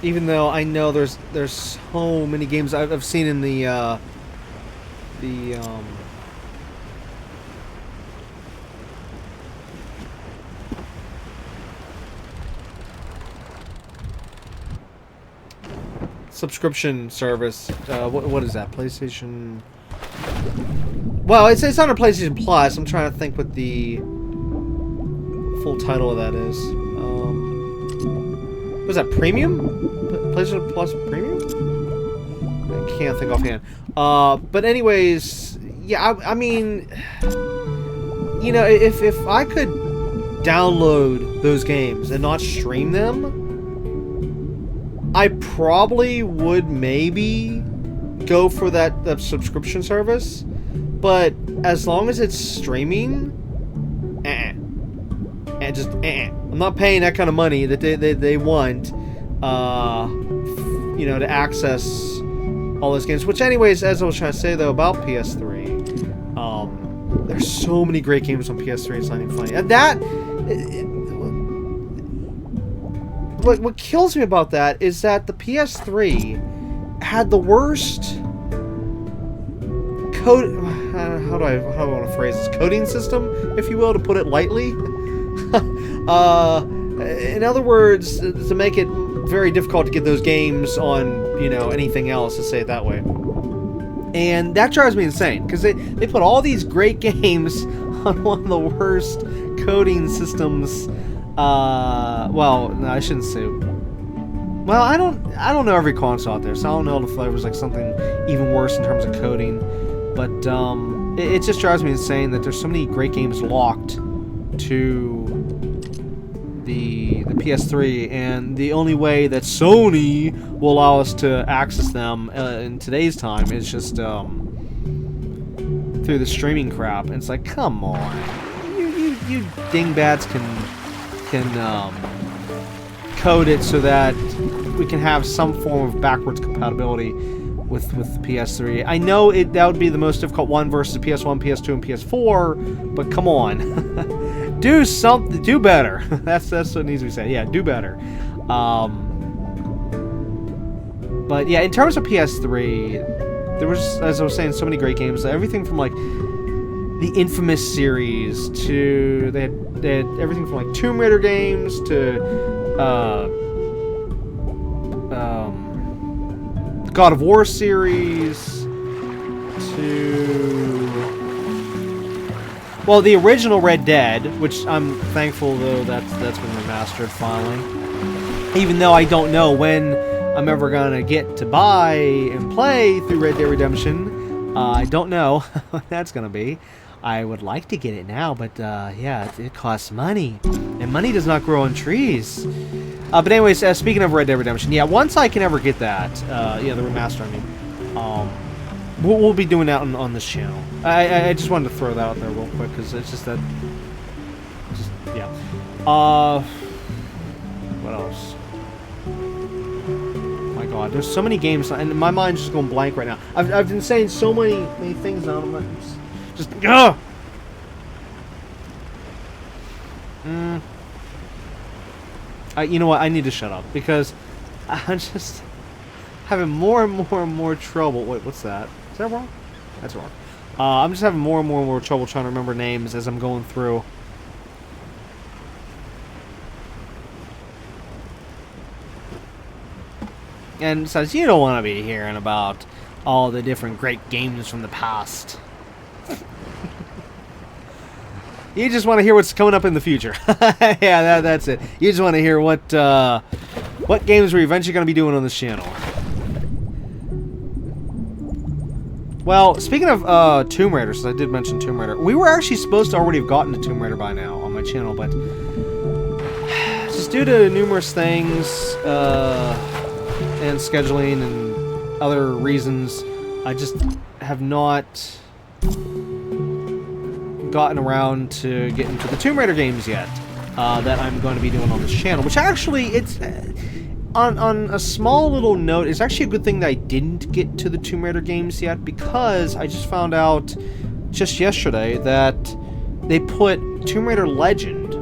Even though I know there's so many games I've seen in the subscription service. What is that? PlayStation. Well, it's on a PlayStation Plus. I'm trying to think what the full title of that is. Was that Premium? PlayStation Plus Premium? I can't think offhand. But anyways, yeah, I mean, you know, if I could download those games and not stream them, I probably would maybe go for that subscription service. But as long as it's streaming, and just I'm not paying that kind of money that they want, you know, to access all those games. Which, anyways, as I was trying to say though about PS3, there's so many great games on PS3. It's not even funny. And that, what kills me about that is that the PS3 had the worst code. How do I want to phrase this? Coding system, if you will, to put it lightly. In other words, to make it very difficult to get those games on, you know, anything else, to say it that way. And that drives me insane, because they put all these great games on one of the worst coding systems. Well, no, I shouldn't say. Well, I don't know every console out there, so I don't know if there was like something even worse in terms of coding. But it just drives me insane that there's so many great games locked to the PS3, and the only way that Sony will allow us to access them in today's time is just through the streaming crap. And it's like, come on, you dingbats can code it so that we can have some form of backwards compatibility with the PS3. I know that would be the most difficult one versus PS1, PS2, and PS4, but come on. Do something. Do better. That's what needs to be said. Yeah, do better. But yeah, in terms of PS3, there was, as I was saying, so many great games. Everything from like the Infamous series to they had everything from like Tomb Raider games to God of War series to, well, the original Red Dead, which I'm thankful though that's been remastered finally. Even though I don't know when I'm ever gonna get to buy and play through Red Dead Redemption. I don't know when that's gonna be. I would like to get it now, but yeah, it costs money, and money does not grow on trees. But anyways, speaking of Red Dead Redemption, yeah, once I can ever get that, yeah, the remaster, I mean, we'll be doing that on this channel. I just wanted to throw that out there real quick, because it's just that, yeah. What else? My God. god, there's so many games, and my mind's just going blank right now. I've been saying so many things now. I'm just ugh. You know what? I need to shut up because I'm just having more and more trouble. Wait, what's that? Is that wrong? That's wrong. I'm just having more and more trouble trying to remember names as I'm going through. And besides, you don't want to be hearing about all the different great games from the past. You just want to hear what's coming up in the future. Yeah, that's it. You just want to hear what games we're eventually going to be doing on this channel. Well, speaking of Tomb Raider, since I did mention Tomb Raider, we were actually supposed to already have gotten to Tomb Raider by now on my channel, but just due to numerous things and scheduling and other reasons, I just have not gotten around to getting to the Tomb Raider games yet that I'm going to be doing on this channel, which actually, it's on a small little note, it's actually a good thing that I didn't get to the Tomb Raider games yet, because I just found out just yesterday that they put Tomb Raider Legend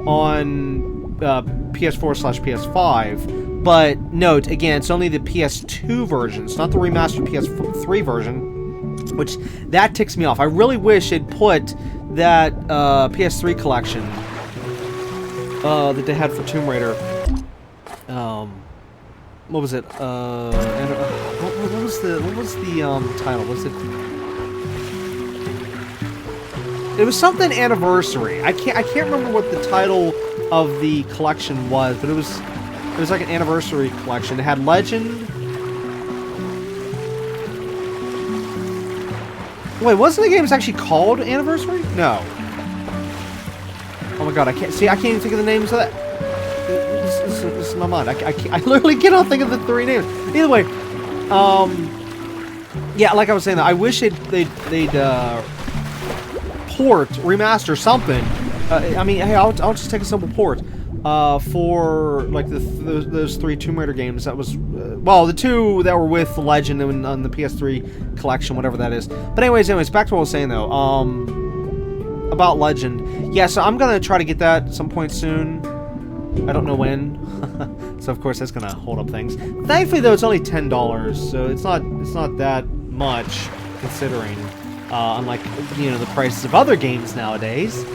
on PS4/PS5, but note, again, it's only the PS2 version, it's not the remastered PS3 version, which, that ticks me off. I really wish they'd put that PS3 collection that they had for Tomb Raider. What was it? What was the title? Was it? It was something anniversary. I can't remember what the title of the collection was, but it was like an anniversary collection. It had Legend. Wait, wasn't the game actually called Anniversary? No. Oh my god, I can't even think of the names of that. This is my mind. I literally cannot think of the three names. Either way, yeah, like I was saying, I wish they'd port, remaster something. I mean, hey, I'll just take a simple port for like those three Tomb Raider games. That was well, the two that were with Legend and on the PS3 collection, whatever that is. But anyways, back to what I was saying though. About Legend. Yeah, so I'm gonna try to get that at some point soon. I don't know when. So of course that's gonna hold up things. Thankfully though, it's only $10, so it's not that much considering. Unlike, you know, the prices of other games nowadays.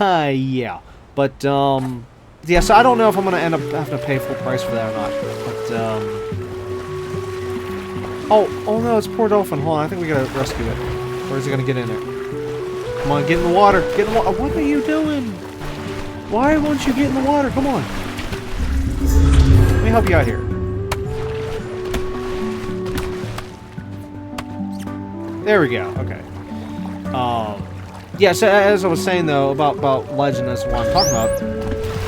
Yeah. But yeah, so I don't know if I'm gonna end up having to pay full price for that or not. But oh no, it's poor dolphin. Hold on, I think we gotta rescue it. Or is it gonna get in there? Come on, get in the water. Get in the water. What are you doing? Why won't you get in the water? Come on. Let me help you out here. There we go. Okay. Yeah, so as I was saying though about Legend, that's what I'm talking about.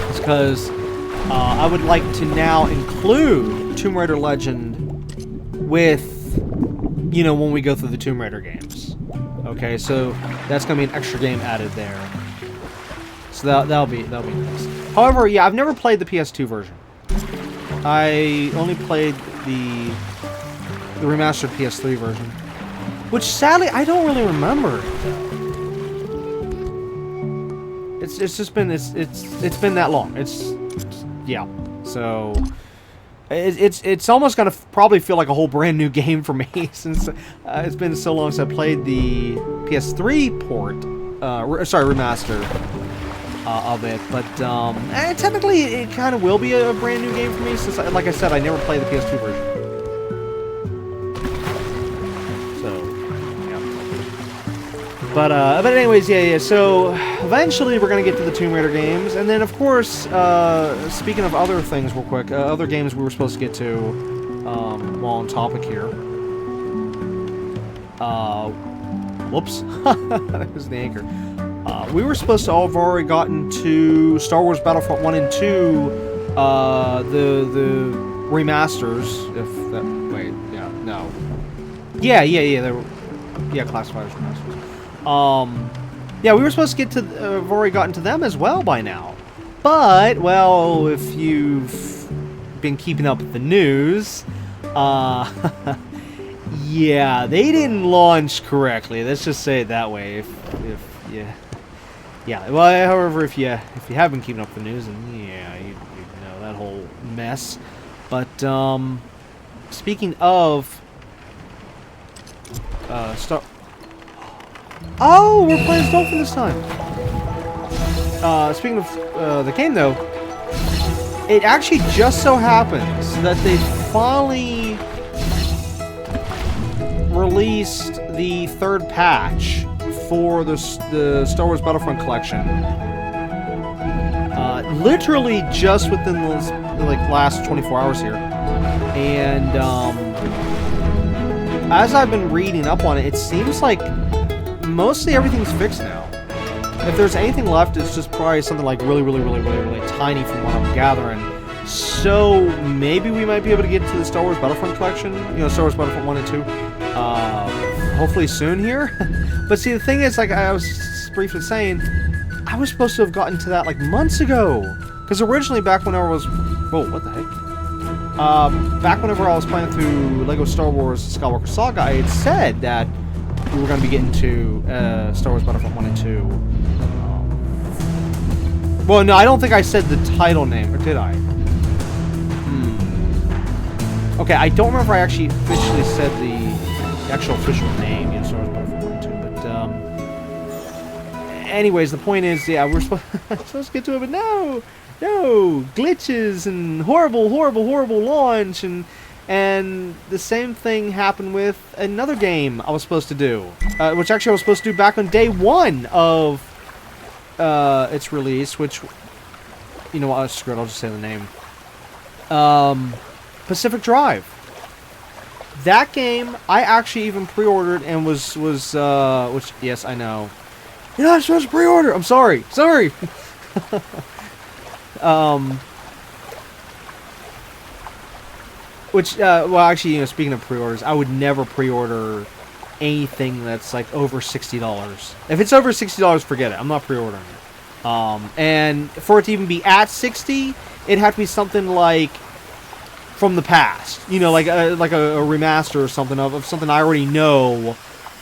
It's because I would like to now include Tomb Raider Legend with, you know, when we go through the Tomb Raider games. Okay, so that's gonna be an extra game added there. So that'll be nice. However, yeah, I've never played the PS2 version. I only played the remastered PS3 version, which sadly I don't really remember. It's just been it's been that long. It's yeah. So it's almost gonna probably feel like a whole brand new game for me since it's been so long since I played the PS3 port, remaster of it. But technically it kind of will be a brand new game for me since, like I said, I never played the PS2 version. But anyways, yeah, so eventually we're going to get to the Tomb Raider games, and then, of course, speaking of other things real quick, other games we were supposed to get to, while on topic here. Whoops. That was the anchor. We were supposed to all have already gotten to Star Wars Battlefront 1 and 2, the remasters, if that, wait, yeah, no. Yeah, they were, yeah, classified as remasters. Yeah, we were supposed to get to, have already gotten to them as well by now. But, well, if you've been keeping up with the news, yeah, they didn't launch correctly. Let's just say it that way. Yeah. Well, however, if you have been keeping up with the news, and yeah, you know that whole mess. But speaking of oh, we're playing as Dolphin this time. Speaking of the game, though, it actually just so happens that they finally released the 3rd patch for the Star Wars Battlefront collection. Literally just within the last 24 hours here. And as I've been reading up on it, it seems like mostly everything's fixed now. If there's anything left, it's just probably something like really tiny from what I'm gathering. So maybe we might be able to get to the Star Wars Battlefront collection, you know, Star Wars Battlefront 1 and 2, hopefully soon here. But see, the thing is, like I was briefly saying, I was supposed to have gotten to that like months ago. Because originally, back whenever I was, whoa, what the heck? Back whenever I was playing through Lego Star Wars Skywalker Saga, I had said that we were going to be getting to Star Wars Battlefront 1 and 2. Well, no, I don't think I said the title name, or did I? Okay, I don't remember if I actually officially said the actual official name, you know, Star Wars Battlefront 1 and 2, but, anyways, the point is, yeah, we're supposed to get to it, but no, glitches and horrible launch, and the same thing happened with another game I was supposed to do, which actually I was supposed to do back on day 1 of its release, which, you know what, screw it, I'll just say the name. Pacific Drive. That game, I actually even pre-ordered and was which, yes, I know. You're not supposed to pre-order! I'm sorry! Which, well, actually, you know, speaking of pre-orders, I would never pre-order anything that's, like, over $60. If it's over $60, forget it. I'm not pre-ordering it. And for it to even be at $60, it'd have to be something like from the past. You know, like a remaster or something of something I already know,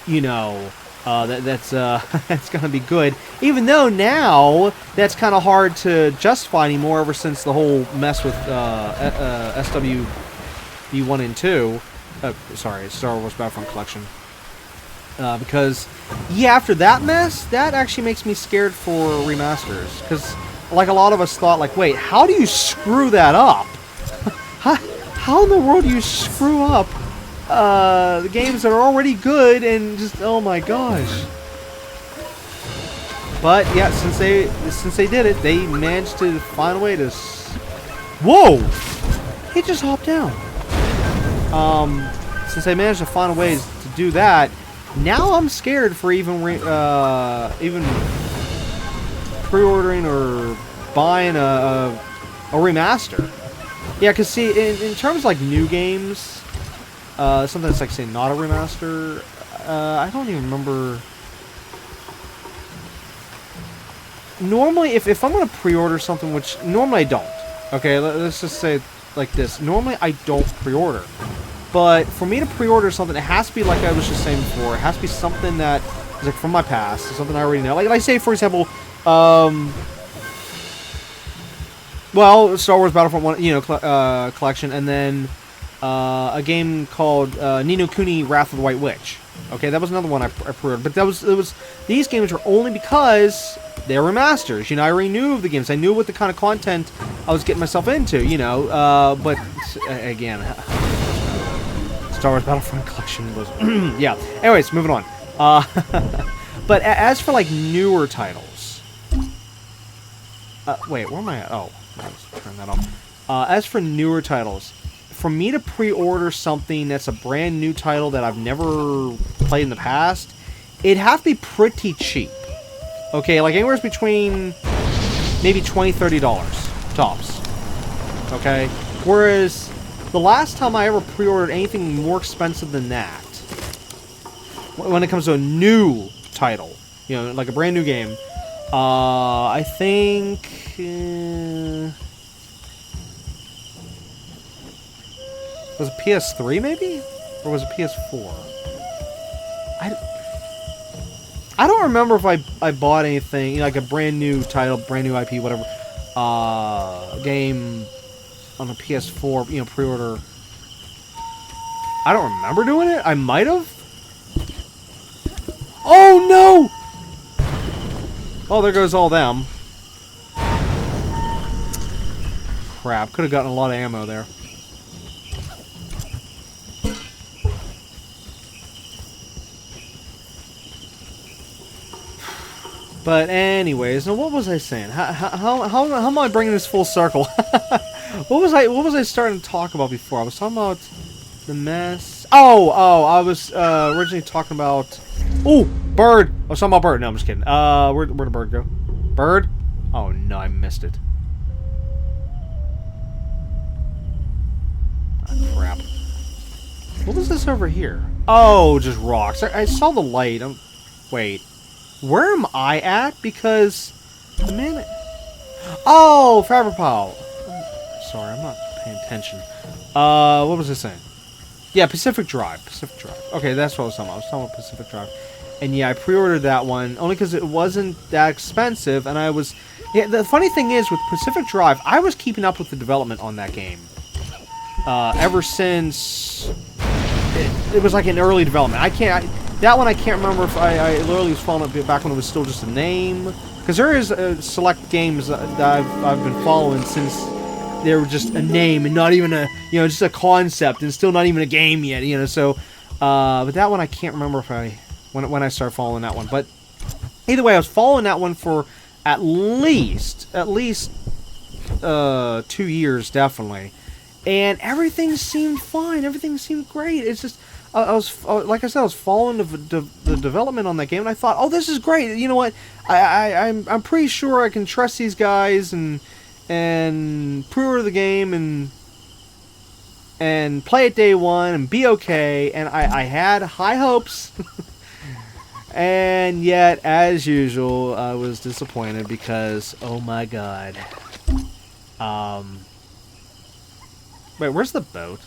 you know, that's gonna be good. Even though now, that's kind of hard to justify anymore ever since the whole mess with SW 1 and 2. Sorry, Star Wars Battlefront Collection. Because, yeah, after that mess, that actually makes me scared for remasters. Because, like, a lot of us thought, like, wait, how do you screw that up? How in the world do you screw up the games that are already good and just, oh my gosh. But, yeah, since they did it, they managed to find a way to... Whoa! He just hopped down. Since they managed to find ways to do that, now I'm scared for even pre-ordering or buying a remaster. Yeah, because see, in terms of like new games, something that's like, say, not a remaster, I don't even remember. Normally, if I'm going to pre-order something, which normally I don't, okay, let's just say it like this. Normally, I don't pre-order. But for me to pre-order something, it has to be like I was just saying before. It has to be something that is like from my past, something I already know. Like say, for example, well, Star Wars Battlefront 1, you know, collection, and then a game called Ni no Kuni: Wrath of the White Witch. Okay, that was another one I pre-ordered. But these games were only because they were remasters. You know, I already knew of the games. I knew what the kind of content I was getting myself into. You know, but again. Star Wars Battlefront Collection was... yeah. Anyways, moving on. But as for, like, newer titles... wait, where am I at? Oh, let's turn that off. As for newer titles, for me to pre-order something that's a brand new title that I've never played in the past, it'd have to be pretty cheap. Okay, like anywhere between maybe $20, $30 tops. Okay? Whereas... the last time I ever pre-ordered anything more expensive than that, when it comes to a new title, you know, like a brand new game, I think Was it PS3 maybe? Or was it PS4? I don't remember if I bought anything, you know, like a brand new title, brand new IP, whatever, game on the PS4, you know, pre-order. I don't remember doing it. I might have. Oh no! Oh, there goes all them. Crap, could have gotten a lot of ammo there. But anyways, now what was I saying? How am I bringing this full circle? What was I starting to talk about before? I was talking about the mess. Oh, I was originally talking about. Ooh, bird. I was talking about bird. No, I'm just kidding. Where'd the bird go? Bird? Oh no, I missed it. Oh, crap. What was this over here? Oh, just rocks. I saw the light. Wait. Where am I at? Because the minute. Oh, Faberpow. Sorry, I'm not paying attention. What was I saying? Yeah, Pacific Drive. Pacific Drive. Okay, that's what I was talking about. I was talking about Pacific Drive. And yeah, I pre-ordered that one only because it wasn't that expensive, and I was. Yeah, the funny thing is with Pacific Drive, I was keeping up with the development on that game. Ever since it was like an early development. That one I can't remember if I literally was following it back when it was still just a name. Because there is select games that I've been following since they were just a name and not even a, you know, just a concept and still not even a game yet, you know. So, but that one I can't remember if when I started following that one. But either way, I was following that one for at least 2 years definitely, and everything seemed fine. Everything seemed great. It's just. Like I said, I was following the development on that game, and I thought, oh, this is great. You know what? I'm pretty sure I can trust these guys and pre-order the game and play it day one and be okay. And I had high hopes, and yet, as usual, I was disappointed because, oh my god. Wait, where's the boat?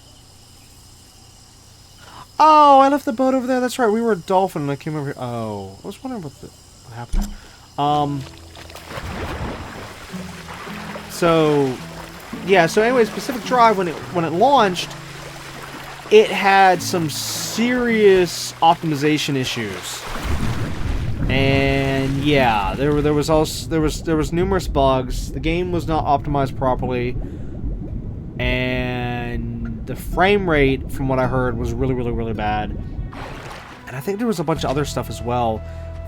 Oh, I left the boat over there. That's right. We were a dolphin and I came over here. Oh, I was wondering what happened. So yeah. So, anyways, Pacific Drive when it launched, it had some serious optimization issues, and yeah, there was numerous bugs. The game was not optimized properly, and the frame rate, from what I heard, was really, really, really bad. And I think there was a bunch of other stuff as well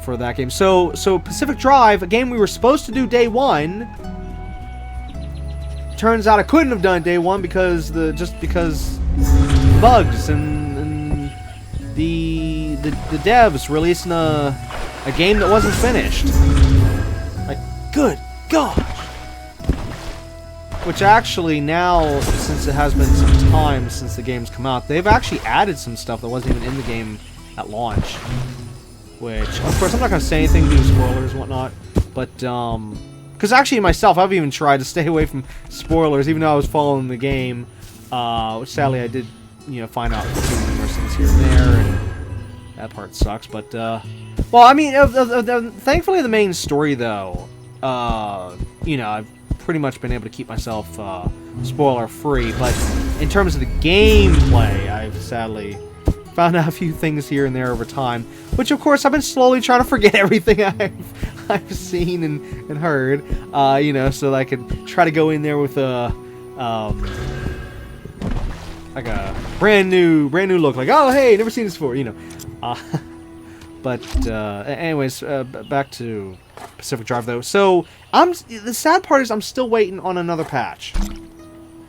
for that game. So Pacific Drive, a game we were supposed to do day one, turns out I couldn't have done day one because because bugs and the devs releasing a game that wasn't finished. Like, good God. Which actually now, since it has been some time since the game's come out, they've actually added some stuff that wasn't even in the game at launch. Which, of course, I'm not going to say anything due to spoilers and whatnot. But, because actually myself, I've even tried to stay away from spoilers, even though I was following the game. Which sadly I did, you know, find out numerous things here and there, and that part sucks. But, well, I mean, thankfully the main story, though, you know, I've pretty much been able to keep myself spoiler free, but in terms of the gameplay, I've sadly found out a few things here and there over time, which of course I've been slowly trying to forget everything I've seen and heard, you know, so that I could try to go in there with a like a brand new look, like, oh hey, never seen this before, you know. But anyways, back to Pacific Drive though. So the sad part is I'm still waiting on another patch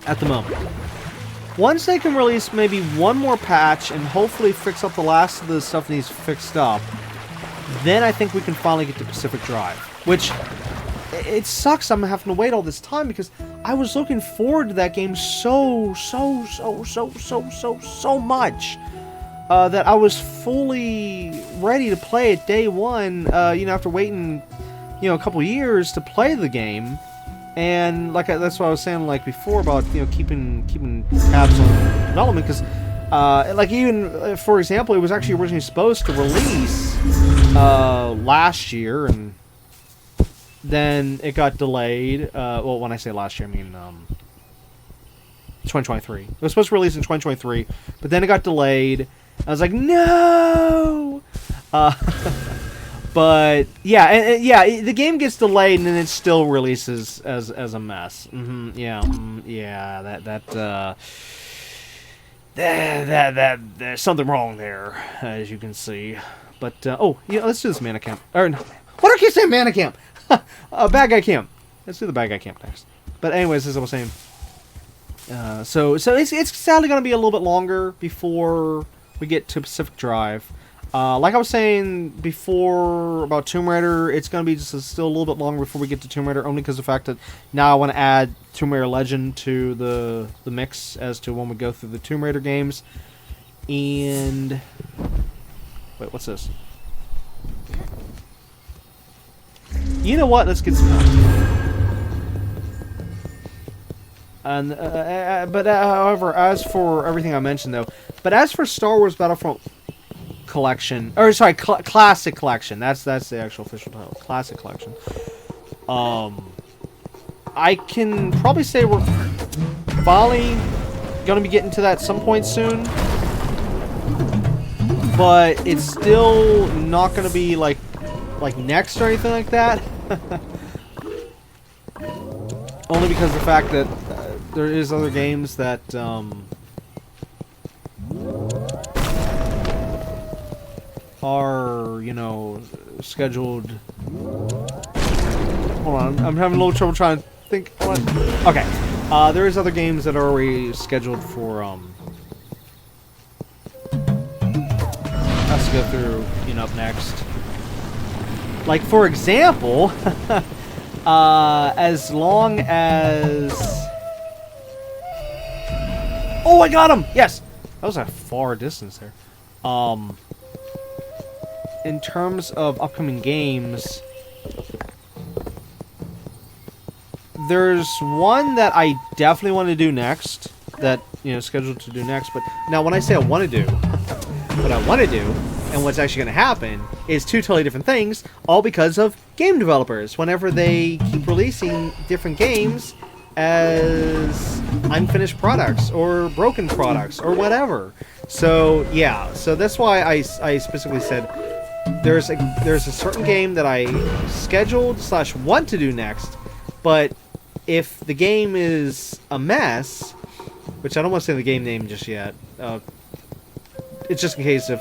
at the moment. Once they can release maybe one more patch and hopefully fix up the last of the stuff that needs fixed up, then I think we can finally get to Pacific Drive. Which, it sucks I'm having to wait all this time because I was looking forward to that game so much. That I was fully ready to play it day one, you know, after waiting, you know, a couple years to play the game. And like that's what I was saying like before about keeping tabs on development, because like even for example, it was actually originally supposed to release last year, and then it got delayed. Well, when I say last year, I mean 2023. It was supposed to release in 2023, but then it got delayed. I was like, no. But yeah, and the game gets delayed and then it still releases as a mess. There's something wrong there, as you can see. But let's do this mana camp. Or no, what do I keep saying, mana camp? Bad guy camp. Let's do the bad guy camp next. But anyways, as I was saying, so it's sadly going to be a little bit longer before we get to Pacific Drive. Like I was saying before about Tomb Raider, it's going to be just still a little bit longer before we get to Tomb Raider, only because of the fact that now I want to add Tomb Raider Legend to the mix as to when we go through the Tomb Raider games. And wait, what's this? You know what? Let's get some help. And however, as for everything I mentioned though, but as for Star Wars Battlefront Collection, or sorry, Classic Collection. That's the actual official title. Classic Collection. I can probably say we're finally gonna be getting to that at some point soon, but it's still not gonna be like next or anything like that. Only because of the fact that there is other games that are, scheduled. Hold on, I'm having a little trouble trying to think. Okay, there is other games that are already scheduled for us to go through, up next. Like for example, as long as I got him! Yes, that was a far distance there. In terms of upcoming games, there's one that I definitely want to do next, that, scheduled to do next, but now when I say I want to do, what I want to do, and what's actually going to happen, is two totally different things, all because of game developers, whenever they keep releasing different games as unfinished products, or broken products, or whatever. So, yeah, so that's why I specifically said, there's a certain game that I scheduled / want to do next, but if the game is a mess, which I don't want to say the game name just yet, it's just in case if,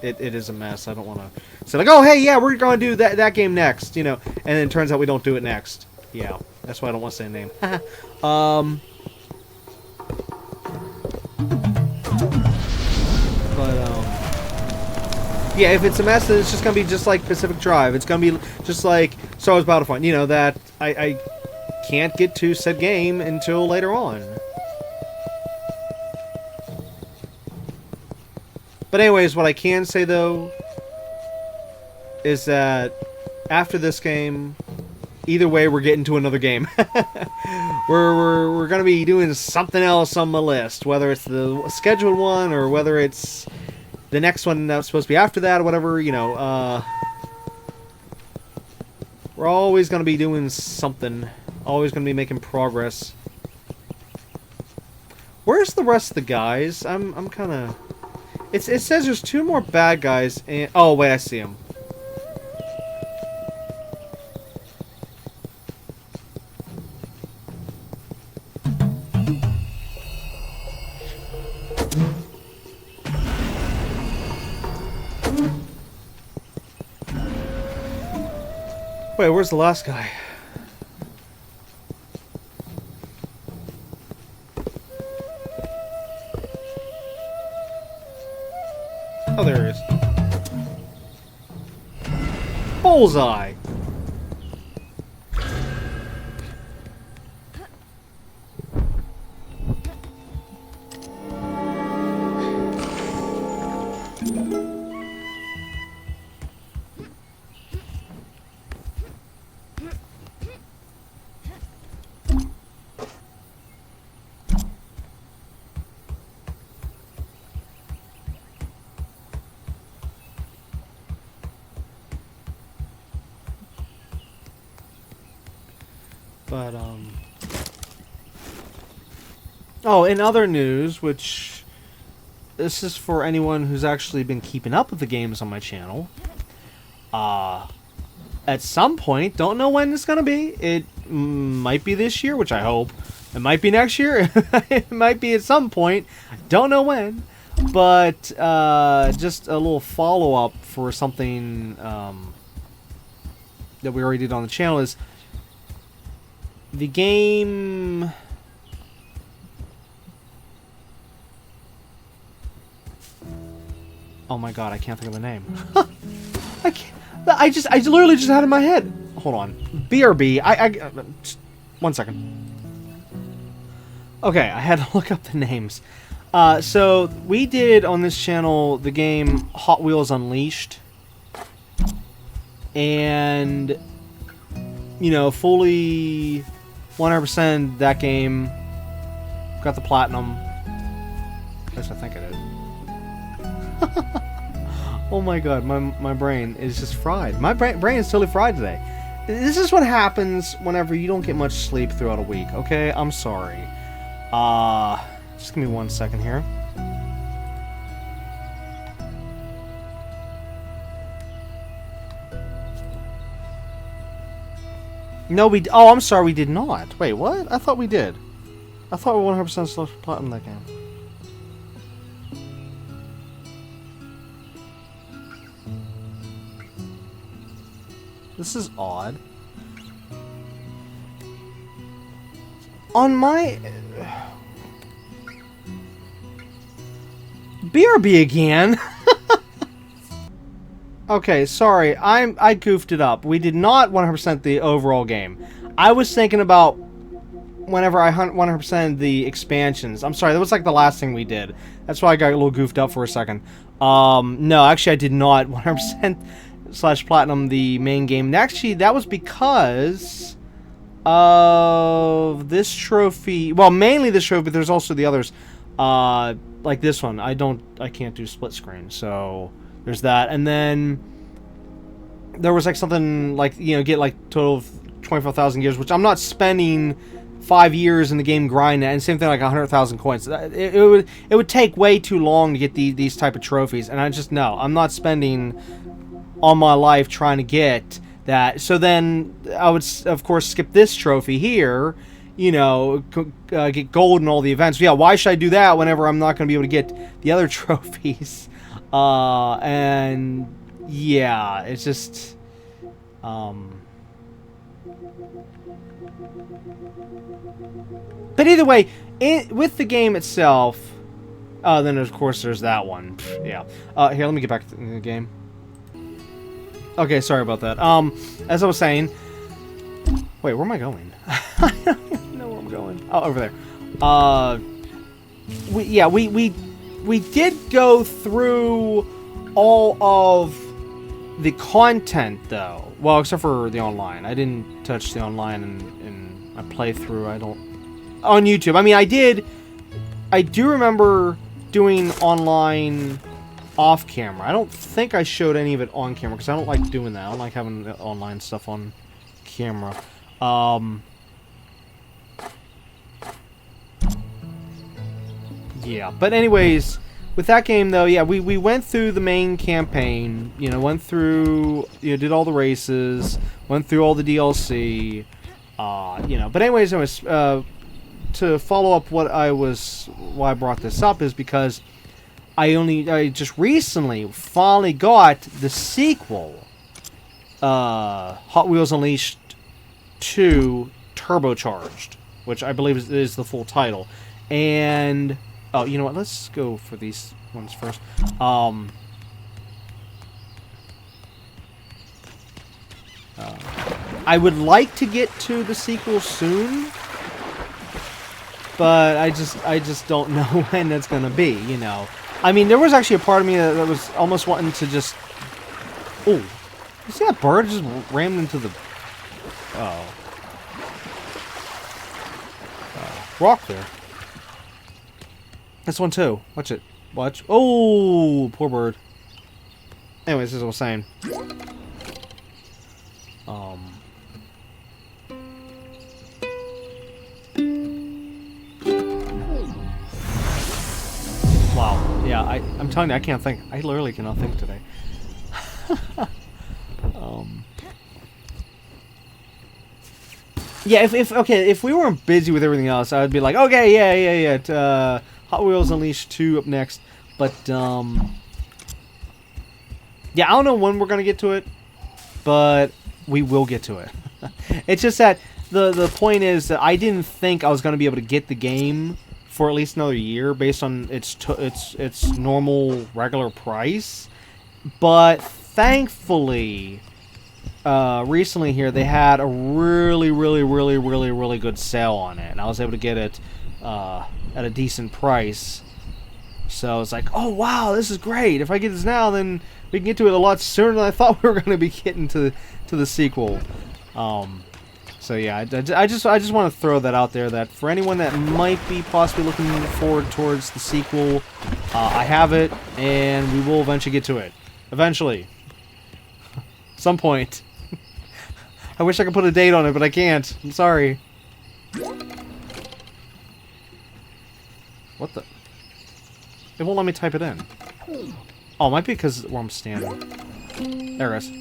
it is a mess. I don't want to say like, oh hey, yeah, we're going to do that game next, and then it turns out we don't do it next. Yeah, that's why I don't want to say the name. Yeah, if it's a mess, then it's just going to be just like Pacific Drive. It's going to be just like Star Wars Battlefront, that I can't get to said game until later on. But anyways, what I can say, though, is that after this game, either way, we're getting to another game. we're going to be doing something else on my list, whether it's the scheduled one or whether it's the next one that's supposed to be after that or whatever, we're always going to be doing something. Always going to be making progress. Where's the rest of the guys? I'm kind of... It says there's 2 more bad guys and... Oh, wait, I see them. Wait, where's the last guy? Oh, there he is. Bullseye! But, oh, in other news, which... This is for anyone who's actually been keeping up with the games on my channel. At some point, don't know when it's gonna be. It might be this year, which I hope. It might be next year. It might be at some point. Don't know when. But, just a little follow-up for something, that we already did on the channel is... The game... Oh my god, I can't think of the name. I can't... I literally just had it in my head. Hold on. BRB. Just 1 second. Okay, I had to look up the names. So, we did on this channel the game Hot Wheels Unleashed. And... You know, fully 100% that game. Got the platinum. At least I think I did. Oh my god, my brain is just fried. My brain is totally fried today. This is what happens whenever you don't get much sleep throughout a week, okay? I'm sorry. Just give me 1 second here. No, oh, I'm sorry, we did not. Wait, what? I thought we did. I thought we 100% still platinum that game. This is odd. On my... BRB again? Okay, sorry. I goofed it up. We did not 100% the overall game. I was thinking about whenever I 100% the expansions. I'm sorry, that was like the last thing we did. That's why I got a little goofed up for a second. No, actually I did not 100% / platinum the main game. And actually, that was because of this trophy. Well, mainly this trophy, but there's also the others. Like this one. I can't do split screen, so there's that. And then there was like something like, you know, get like total of 25,000 gears, which I'm not spending 5 years in the game grinding, and same thing like 100,000 coins. It would take way too long to get these type of trophies, and I just know I'm not spending all my life trying to get that. So then I would, of course, skip this trophy here, you know, get gold in all the events. Yeah, why should I do that whenever I'm not going to be able to get the other trophies? And yeah, it's just, but either way, with the game itself, then of course there's that one. Yeah. Here, let me get back to the game. Okay, sorry about that. As I was saying... Wait, where am I going? I don't even know where I'm going. Oh, over there. We did go through all of the content, though. Well, except for the online. I didn't touch the online in my playthrough. I don't... On YouTube. I mean, I did... I do remember doing online... off camera. I don't think I showed any of it on camera because I don't like doing that. I don't like having the online stuff on camera. Yeah, but anyways, with that game though, yeah, we went through the main campaign, you know, went through, you know, did all the races, went through all the DLC, you know, but anyways, to follow up why I brought this up is because I just recently finally got the sequel, Hot Wheels Unleashed 2 Turbocharged, which I believe is the full title. And, oh, you know what, let's go for these ones first. I would like to get to the sequel soon, but I just don't know when that's gonna be, you know. I mean, there was actually a part of me that was almost wanting to just... Oh, you see that bird just rammed into the... rock there. This one too. Watch it. Watch. Oh, poor bird. Anyways, as I was saying. Yeah, I'm telling you, I can't think. I literally cannot think today. Yeah, if we weren't busy with everything else, I'd be like, okay, yeah. Hot Wheels Unleashed 2 up next. But, yeah, I don't know when we're going to get to it, but we will get to it. It's just that the point is that I didn't think I was going to be able to get the game for at least another year based on its normal, regular price. But, thankfully, recently here, they had a really good sale on it. And I was able to get it at a decent price. So it's like, oh wow, this is great. If I get this now, then we can get to it a lot sooner than I thought we were going to be getting to the sequel. So yeah, I just want to throw that out there, that for anyone that might be possibly looking forward towards the sequel, I have it, and we will eventually get to it. Eventually. Some point. I wish I could put a date on it, but I can't. I'm sorry. What the? It won't let me type it in. Oh, it might be because where I'm standing. There it is.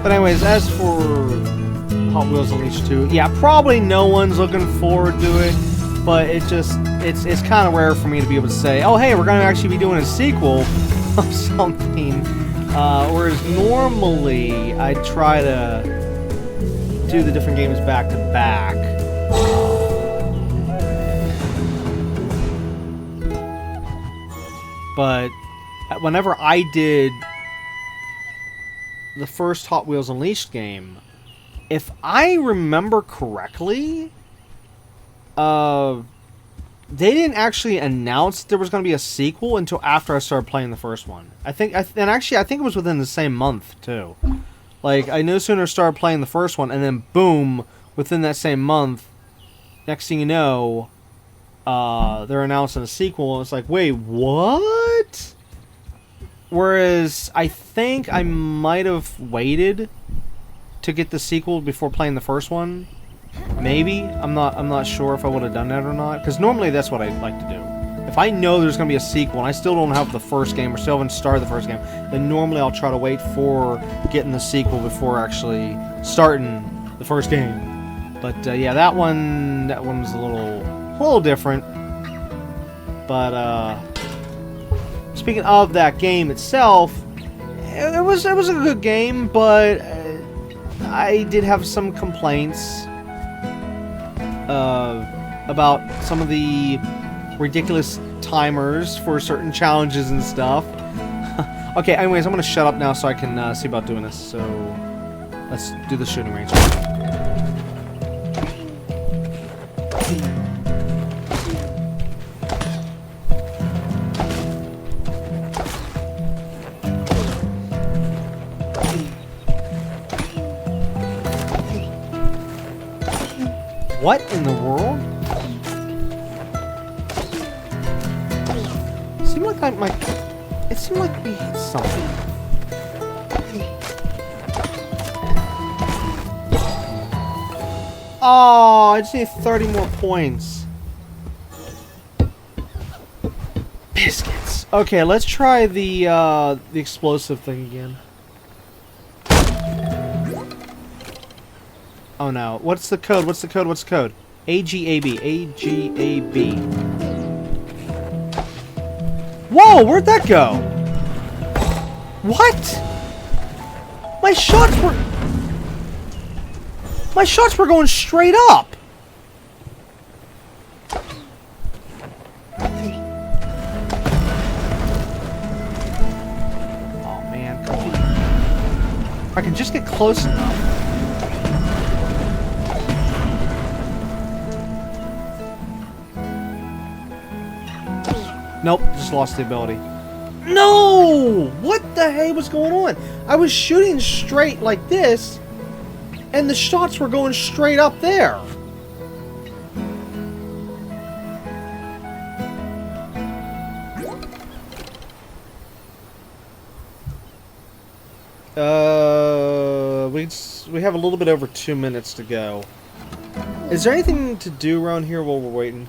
But anyways, as for Hot Wheels Unleashed 2, yeah, probably no one's looking forward to it, but it's kind of rare for me to be able to say, oh hey, we're going to actually be doing a sequel of something, whereas normally I try to do the different games back to back. But whenever I did the first Hot Wheels Unleashed game, if I remember correctly, they didn't actually announce there was going to be a sequel until after I started playing the first one. I think it was within the same month too. Like, I no sooner started playing the first one, and then boom, within that same month, next thing you know, they're announcing a sequel, and it's like, wait, what? Whereas I think I might have waited to get the sequel before playing the first one. Maybe. I'm not sure if I would have done that or not. Because normally that's what I like to do. If I know there's going to be a sequel and I still don't have the first game or still haven't started the first game, then normally I'll try to wait for getting the sequel before actually starting the first game. But yeah, that one was a little different. But speaking of that game itself, it was a good game, but I did have some complaints about some of the ridiculous timers for certain challenges and stuff. Okay, anyways, I'm gonna shut up now so I can see about doing this. So let's do the shooting range. What in the world? It seemed like we hit something. Oh, I just need 30 more points. Biscuits. Okay, let's try the explosive thing again. Oh no. What's the code? What's the code? What's the code? AGAB. AGAB. Whoa! Where'd that go? What? My shots were going straight up. If I can just get close enough. Nope, just lost the ability. No! What the heck was going on? I was shooting straight like this, and the shots were going straight up there. We have a little bit over 2 minutes to go. Is there anything to do around here while we're waiting?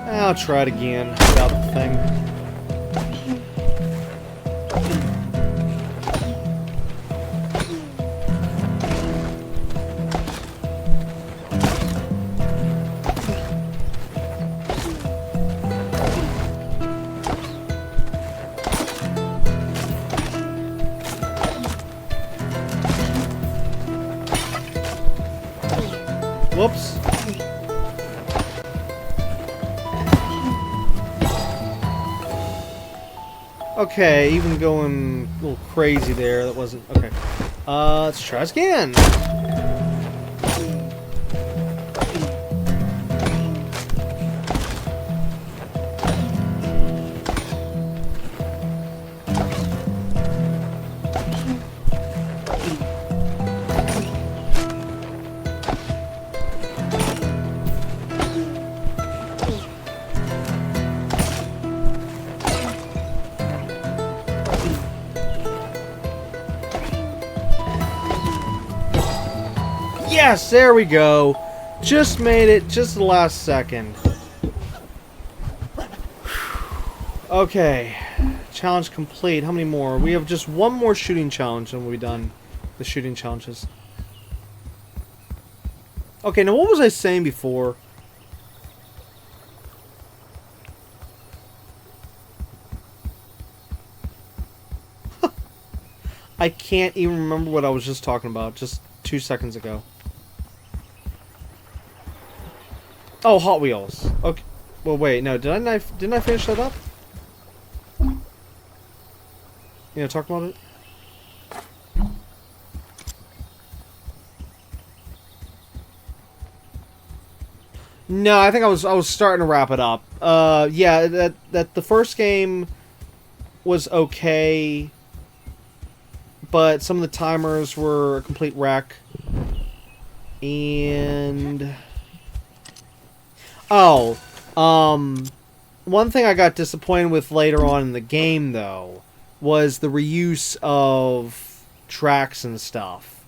I'll try it again without the thing. Whoops. Okay, even going a little crazy there. That wasn't... Okay. Let's try this again. Yes, there we go. Just made it, just the last second. Okay. Challenge complete. How many more? We have just one more shooting challenge and we'll be done. The shooting challenges. Okay, now what was I saying before? I can't even remember what I was just talking about just 2 seconds ago. Oh, Hot Wheels. Okay. Well, wait. No, didn't I finish that up? You know, talk about it. No, I think I was starting to wrap it up. Yeah, that the first game was okay, but some of the timers were a complete wreck. And one thing I got disappointed with later on in the game, though, was the reuse of tracks and stuff.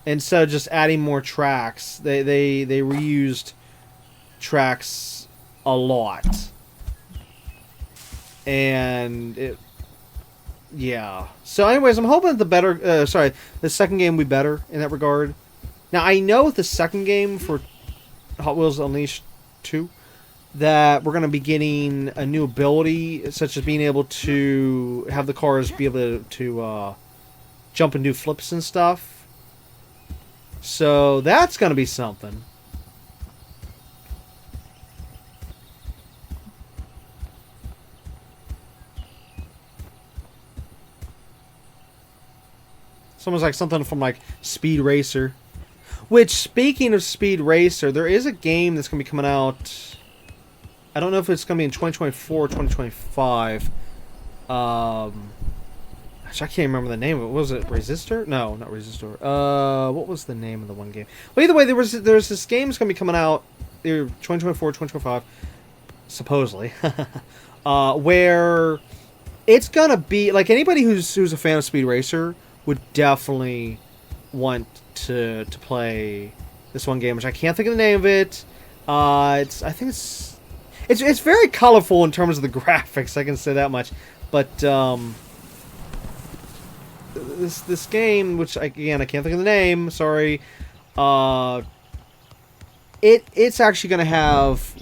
Instead of just adding more tracks, they reused tracks a lot. And yeah. So anyways, I'm hoping that the second game will be better in that regard. Now, I know with the second game for Hot Wheels Unleashed 2 that we're going to be getting a new ability, such as being able to have the cars be able to jump and do flips and stuff. So that's going to be something. Someone's like something from like Speed Racer. Which, speaking of Speed Racer, there is a game that's going to be coming out. I don't know if it's going to be in 2024 or 2025. Actually, I can't remember the name of it. Was it Resistor? No, not Resistor. What was the name of the one game? Well, either way, there's this game that's going to be coming out either 2024 or 2025, supposedly, where it's going to be like anybody who's a fan of Speed Racer would definitely want to play this one game, which I can't think of the name of it. I think it's very colorful in terms of the graphics. I can say that much. But this game, which again I can't think of the name. Sorry. It's actually going to have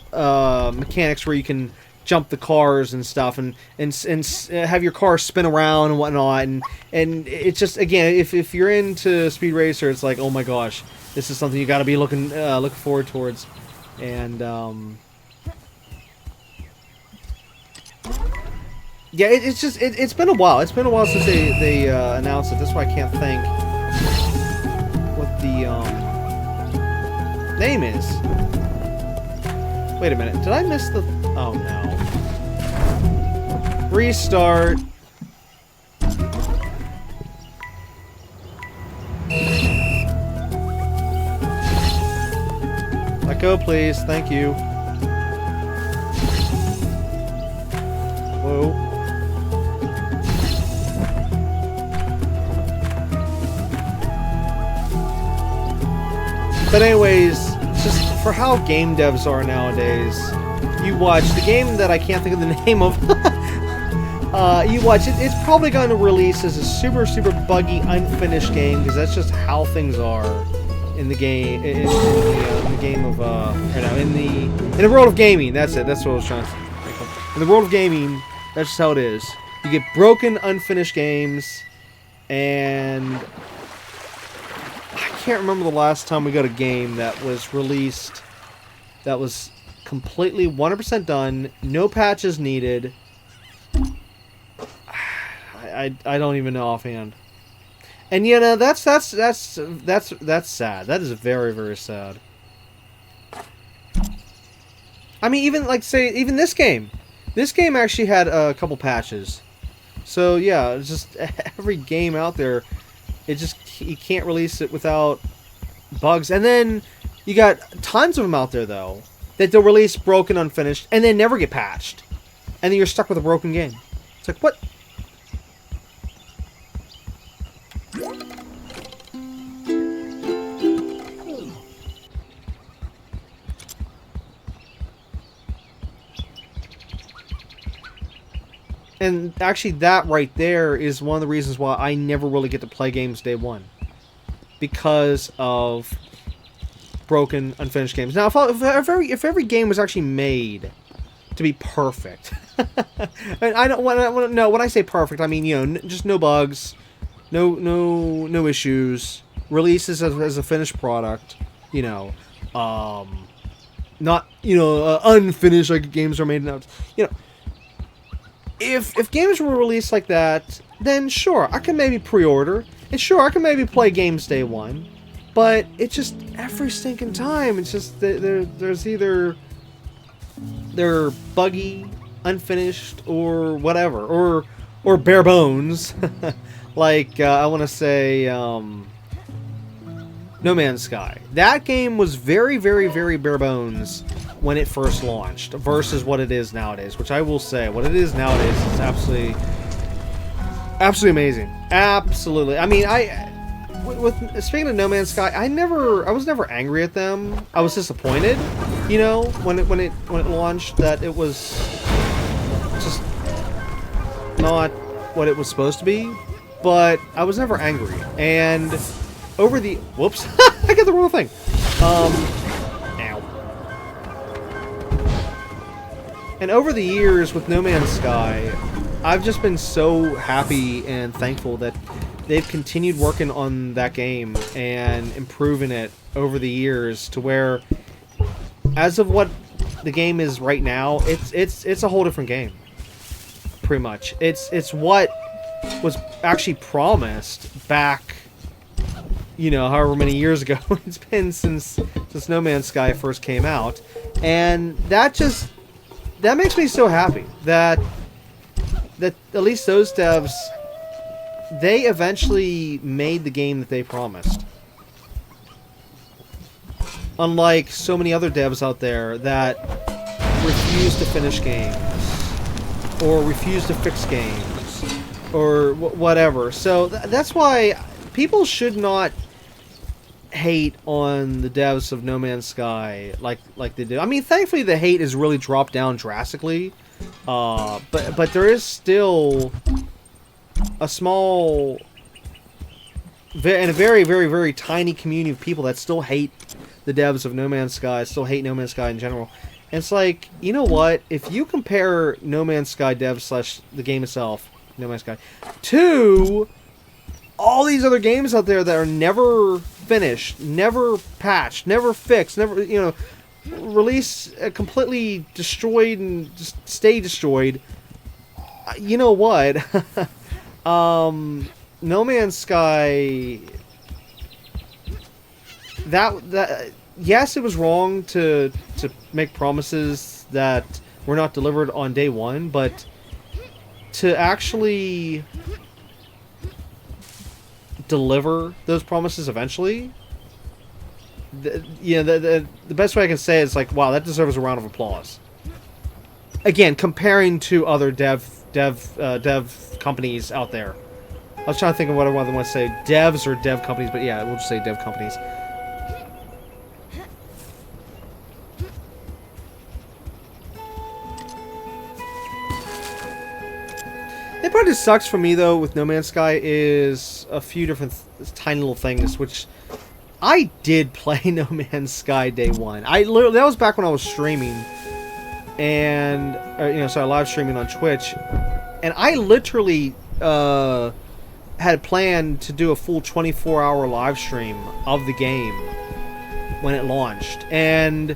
mechanics where you can jump the cars and stuff, and have your car spin around and whatnot, and it's just, again, if you're into Speed Racer, it's like, oh my gosh, this is something you got to be looking forward towards. And yeah, it's been a while. It's been a while since they announced it. That's why I can't think what the name is. Wait a minute. Did I miss the? Oh no. Restart. Let go, please. Thank you. Whoa. But anyways, just for how game devs are nowadays, you watch the game that I can't think of the name of. You watch it, it's probably going to release as a super, super buggy, unfinished game, because that's just how things are in the game, in the game of, in the world of gaming. That's it. That's what I was trying to say. In the world of gaming, that's just how it is. You get broken, unfinished games, and I can't remember the last time we got a game that was released that was completely 100% done, no patches needed. I don't even know offhand. And you know, that's sad. That is very, very sad. I mean, even like say even this game actually had a couple patches. So yeah, it's just every game out there, you can't release it without bugs. And then you got tons of them out there though that they'll release broken, unfinished, and they never get patched, and then you're stuck with a broken game. It's like what? And actually, that right there is one of the reasons why I never really get to play games day one. Because of broken, unfinished games. Now, if every game was actually made to be perfect, and I don't want no. When I say perfect, I mean just no bugs, no issues, releases as a finished product. Not unfinished like games are made now. If games were released like that, then sure, I can maybe pre-order, and sure, I can maybe play games day one, but it's just every stinking time, it's just there's either they're buggy, unfinished, or whatever, or bare bones, like I want to say No Man's Sky. That game was very, very, very bare bones when it first launched versus what it is nowadays, which I will say, what it is nowadays is absolutely amazing. Absolutely. I mean, speaking of No Man's Sky, I was never angry at them. I was disappointed, when it launched, that it was just not what it was supposed to be, but I was never angry. And over the whoops, I got the wrong thing. And over the years with No Man's Sky, I've just been so happy and thankful that they've continued working on that game and improving it over the years to where, as of what the game is right now, it's a whole different game. Pretty much, it's what was actually promised back, however many years ago it's been since No Man's Sky first came out, and that makes me so happy that at least those devs, they eventually made the game that they promised. Unlike so many other devs out there that refuse to finish games, or refuse to fix games, or whatever. So that's why people should not hate on the devs of No Man's Sky like they do. I mean, thankfully the hate has really dropped down drastically, but there is still a small and a very, very, very tiny community of people that still hate the devs of No Man's Sky, still hate No Man's Sky in general. And it's like, you know what? If you compare No Man's Sky devs / the game itself, No Man's Sky, to all these other games out there that are never finished, never patched, never fixed, never, you know, release completely destroyed and just stay destroyed. You know what? No Man's Sky. That yes, it was wrong to make promises that were not delivered on day one, but to actually deliver those promises eventually, the best way I can say it is like, wow, that deserves a round of applause. Again, comparing to other dev companies out there. I was trying to think of what I want to say, devs or dev companies, but yeah, we'll just say dev companies. The part that sucks for me, though, with No Man's Sky is a few different tiny little things, which I did play No Man's Sky day one. That was back when I was streaming, and live streaming on Twitch, and I literally had planned to do a full 24-hour live stream of the game when it launched, and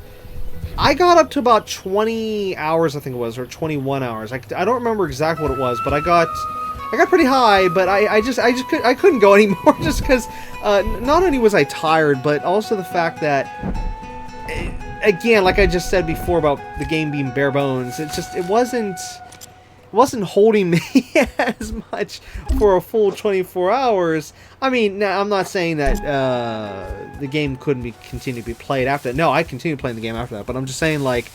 I got up to about 20 hours, I think it was, or 21 hours. I don't remember exactly what it was, but I got pretty high. But I couldn't go anymore just because not only was I tired, but also the fact that, again, like I just said before about the game being bare bones, it wasn't holding me as much for a full 24 hours. I mean, now, I'm not saying that the game couldn't continue to be played after that. No, I continued playing the game after that, but I'm just saying, like,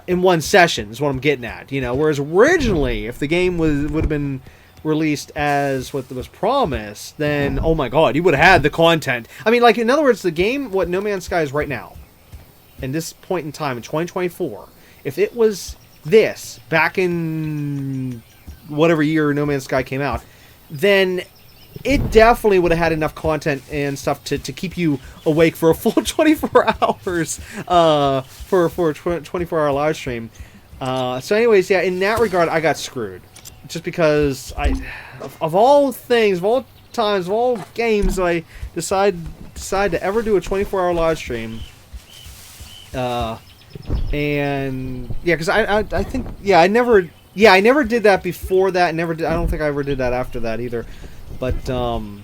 in one session is what I'm getting at, you know. Whereas originally, if the game would have been released as what was promised, then, oh my god, you would have had the content. I mean, like, in other words, the game, what No Man's Sky is right now, in this point in time, in 2024, if it was this back in whatever year No Man's Sky came out, then it definitely would have had enough content and stuff to keep you awake for a full 24 hours for a 24-hour live stream. So anyways, yeah, in that regard, I got screwed. Just because of all things, of all times, of all games, I decide to ever do a 24-hour live stream. And yeah, because I think I never did that before that. I don't think I ever did that after that either. But I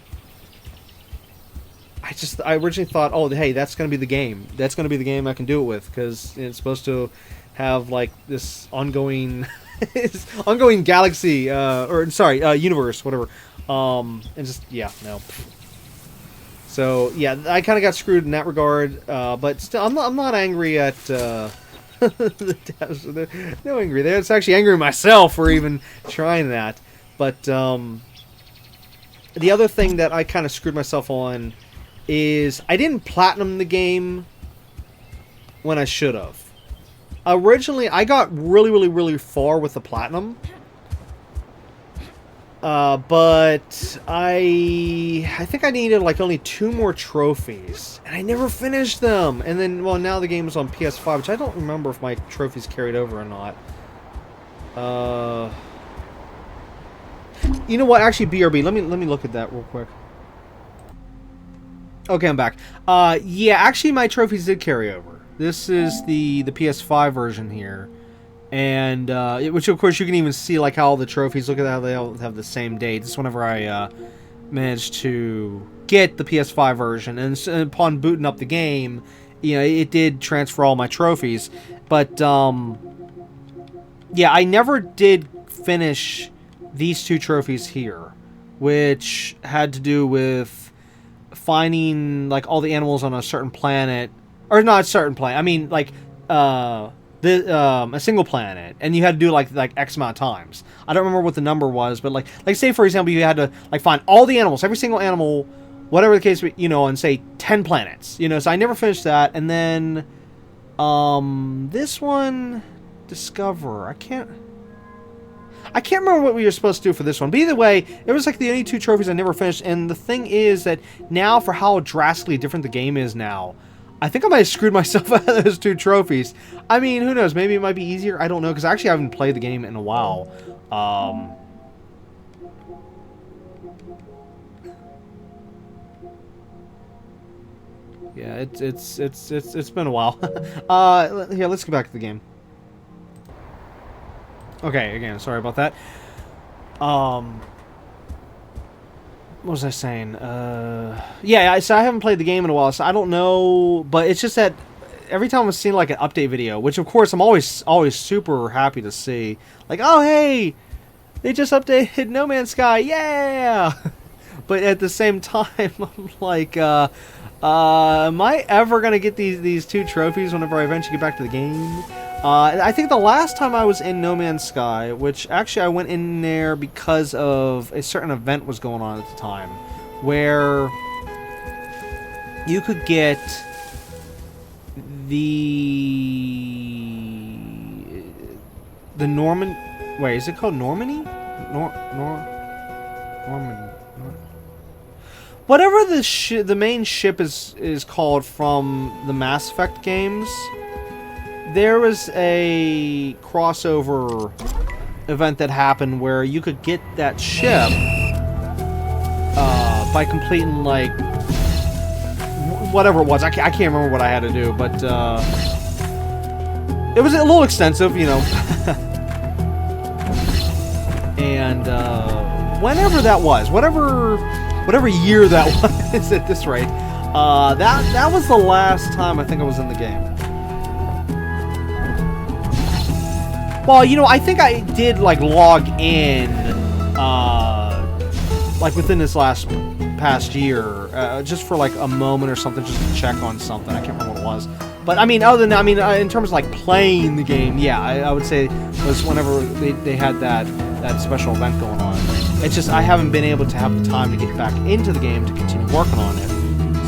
originally thought, oh hey, that's gonna be the game. That's gonna be the game I can do it with, because it's supposed to have like this ongoing galaxy universe, whatever. And just no. So yeah, I kind of got screwed in that regard, but still, I'm not angry at the devs. No angry there. It's actually angry at myself for even trying that. But the other thing that I kind of screwed myself on is I didn't platinum the game when I should have. Originally, I got really, really, really far with the platinum. But I think I needed like only 2 more trophies, and I never finished them. And then, well, now the game is on PS5, which I don't remember if my trophies carried over or not. You know what? Actually, BRB. Let me look at that real quick. Okay, I'm back. Yeah, actually, my trophies did carry over. This is the PS5 version here. And, which of course you can even see, like, how all the trophies, look at how they all have the same date. This is whenever I, managed to get the PS5 version. And upon booting up the game, you know, it did transfer all my trophies. But, yeah, I never did finish these 2 trophies here. Which had to do with finding, like, all the animals on a certain planet. Or not a certain planet, I mean, like, a single planet, and you had to do like X amount of times. I don't remember what the number was, but like say for example you had to like find all the animals, every single animal, whatever the case, you know, on say 10 planets, you know. So I never finished that. And then this one, Discover, I can't remember what we were supposed to do for this one, but either way, it was like the only 2 trophies I never finished. And the thing is that now, for how drastically different the game is now, I think I might have screwed myself out of those 2 trophies. I mean, who knows? Maybe it might be easier. I don't know, because actually I haven't played the game in a while. Yeah, it's been a while. Here, let's go back to the game. Okay, again, sorry about that. What was I saying? Yeah, so I haven't played the game in a while, so I don't know. But it's just that every time I'm seeing like an update video, which of course I'm always super happy to see. Like, oh hey, they just updated No Man's Sky, yeah! But at the same time, I'm like, am I ever gonna get these 2 trophies whenever I eventually get back to the game? I think the last time I was in No Man's Sky, which actually I went in there because of a certain event was going on at the time, where you could get the Norman. Wait, is it called Normandy? Norman. Whatever the main ship is called from the Mass Effect games. There was a crossover event that happened where you could get that ship by completing like whatever it was. I can't remember what I had to do, but it was a little extensive, you know. And whenever that was, whatever year that was at this rate, that was the last time I think I was in the game. Well, you know, I think I did, like, log in, like, within this past year, just for, like, a moment or something, just to check on something. I can't remember what it was. But, I mean, other than that, I mean, in terms of, like, playing the game, yeah, I would say it was whenever they had that special event going on. It's just I haven't been able to have the time to get back into the game to continue working on it.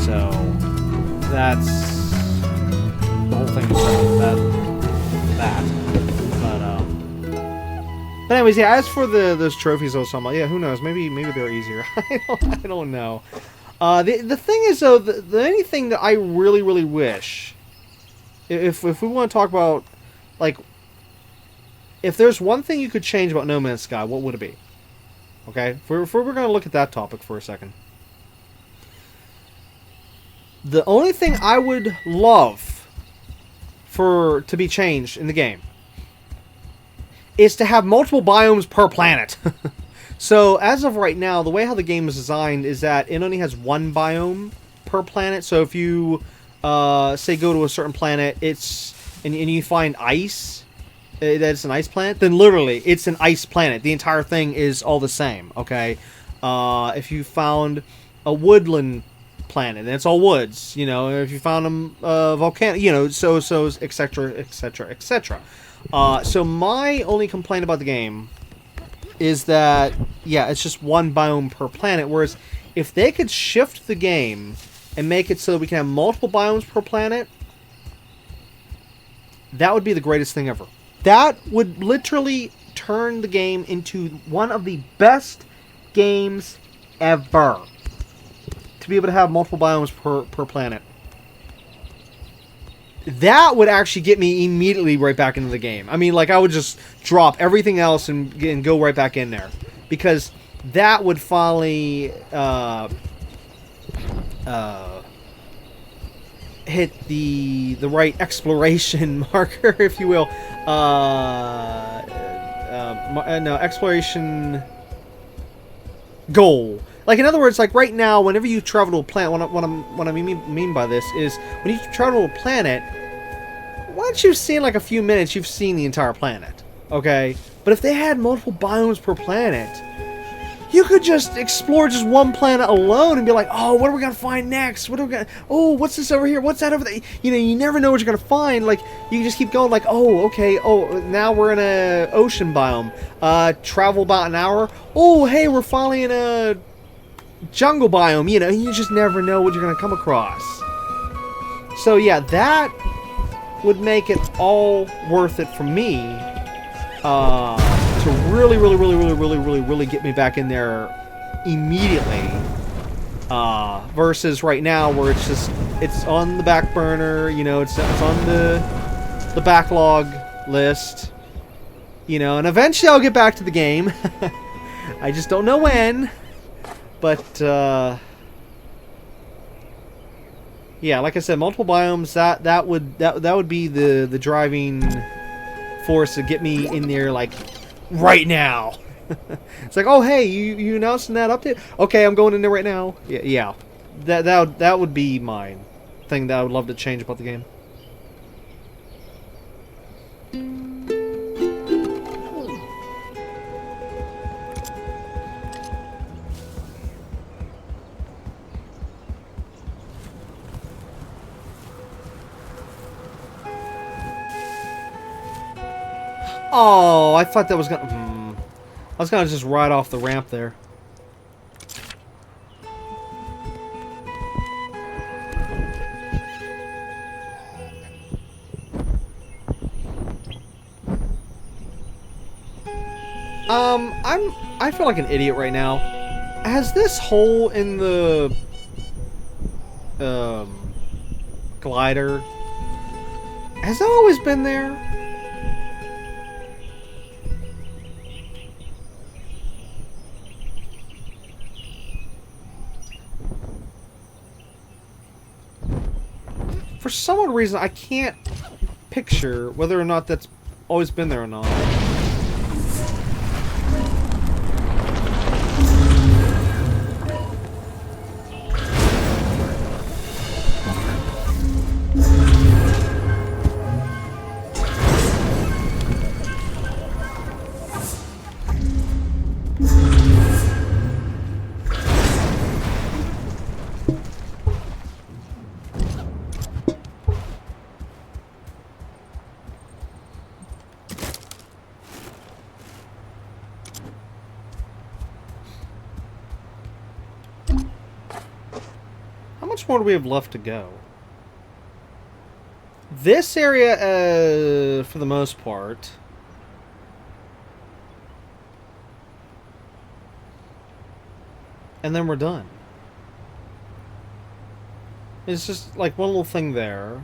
So, that's the whole thing with that. But anyways, yeah, as for those trophies I was talking about, yeah, who knows? Maybe they're easier. I don't know. The thing is, though, the anything that I really wish, if we want to talk about, like, if there's one thing you could change about No Man's Sky, what would it be? Okay, if we're going to look at that topic for a second. The only thing I would love to be changed in the game is to have multiple biomes per planet. So, as of right now, the way how the game is designed is that it only has 1 biome per planet. So, if you, say, go to a certain planet, and you find ice, that's an ice planet, then literally, it's an ice planet. The entire thing is all the same, okay? If you found a woodland planet, then it's all woods, you know. If you found a volcano, you know, so, etc., etc., etc. So my only complaint about the game is that, yeah, it's just 1 biome per planet, whereas if they could shift the game and make it so that we can have multiple biomes per planet, that would be the greatest thing ever. That would literally turn the game into one of the best games ever. To be able to have multiple biomes per planet. That would actually get me immediately right back into the game. I mean, like, I would just drop everything else and go right back in there. Because that would finally hit the right exploration marker, if you will. No, exploration goal. Like, in other words, like, right now, whenever you travel to a planet, what I mean by this is, when you travel to a planet, once you've seen, like, a few minutes, you've seen the entire planet, okay? But if they had multiple biomes per planet, you could just explore just 1 planet alone and be like, oh, what are we gonna find next? What are we gonna... Oh, what's this over here? What's that over there? You know, you never know what you're gonna find. Like, you can just keep going, like, oh, okay, oh, now we're in a ocean biome. Travel about an hour. Oh, hey, we're finally in a jungle biome, you know, you just never know what you're going to come across. So yeah, that would make it all worth it for me to really get me back in there immediately, versus right now where it's on the back burner, you know, it's on the backlog list, you know, and eventually I'll get back to the game. I just don't know when. But, Yeah, like I said, multiple biomes. That would be the driving force to get me in there like right now. It's like, oh hey, you announcing that update? Okay, I'm going in there right now. Yeah. That would be my thing that I would love to change about the game. Oh, I thought that was gonna. I was gonna just ride off the ramp there. I feel like an idiot right now. Has this hole in the glider, has that always been there? For some odd reason, I can't picture whether or not that's always been there or not. How much more do we have left to go? This area, for the most part. And then we're done. It's just like one little thing there.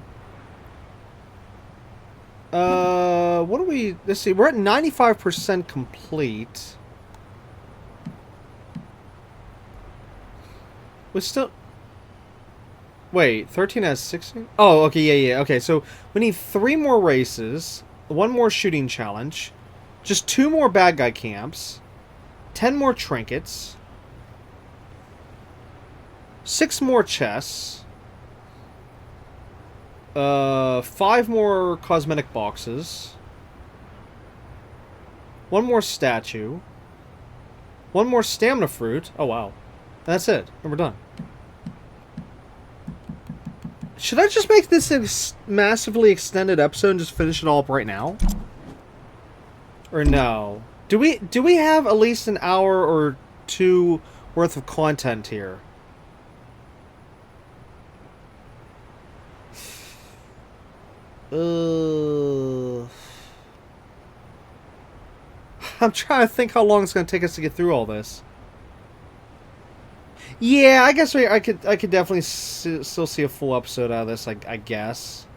What do we... Let's see, we're at 95% complete. We still... Wait, 13 has 16? Oh, okay, yeah. Okay, so we need 3 more races, 1 more shooting challenge, just 2 more bad guy camps, 10 more trinkets, 6 more chests, 5 more cosmetic boxes, 1 more statue, 1 more stamina fruit. Oh, wow. That's it. And we're done. Should I just make this a massively extended episode and just finish it all up right now? Or no? Do we have at least an hour or 2 worth of content here? I'm trying to think how long it's going to take us to get through all this. Yeah, I guess I could definitely still see a full episode out of this, I guess.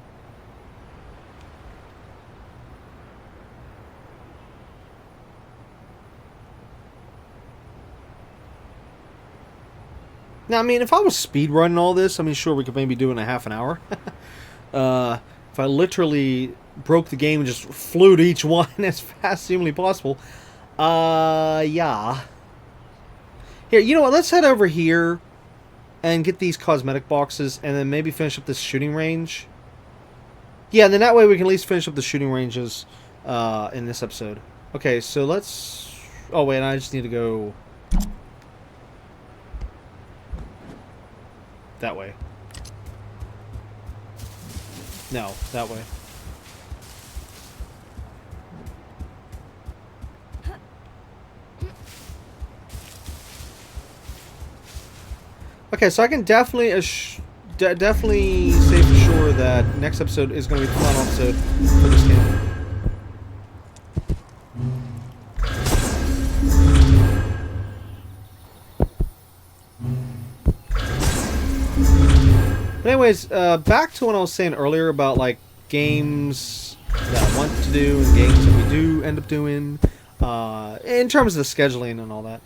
Now, I mean, if I was speedrunning all this, I mean, sure, we could maybe do it in a half an hour. If I literally broke the game and just flew to each one as fast as humanly possible. Yeah. Here, you know what? Let's head over here and get these cosmetic boxes and then maybe finish up this shooting range. Yeah, and then that way we can at least finish up the shooting ranges in this episode. Okay, so let's... Oh, wait, I just need to go... that way. No, that way. Okay, so I can definitely definitely say for sure that next episode is going to be the final episode for this game. But anyways, back to what I was saying earlier about like games that I want to do and games that we do end up doing, in terms of the scheduling and all that.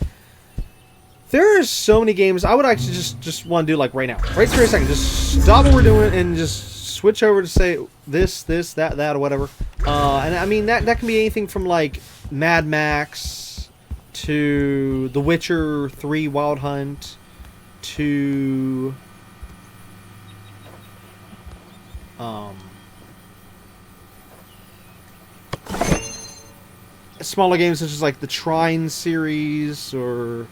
There are so many games I would actually just want to do like right now. Right this very second. Just stop what we're doing and just switch over to say this, that, or whatever. And I mean, that can be anything from like Mad Max to The Witcher 3 Wild Hunt to smaller games such as like the Trine series or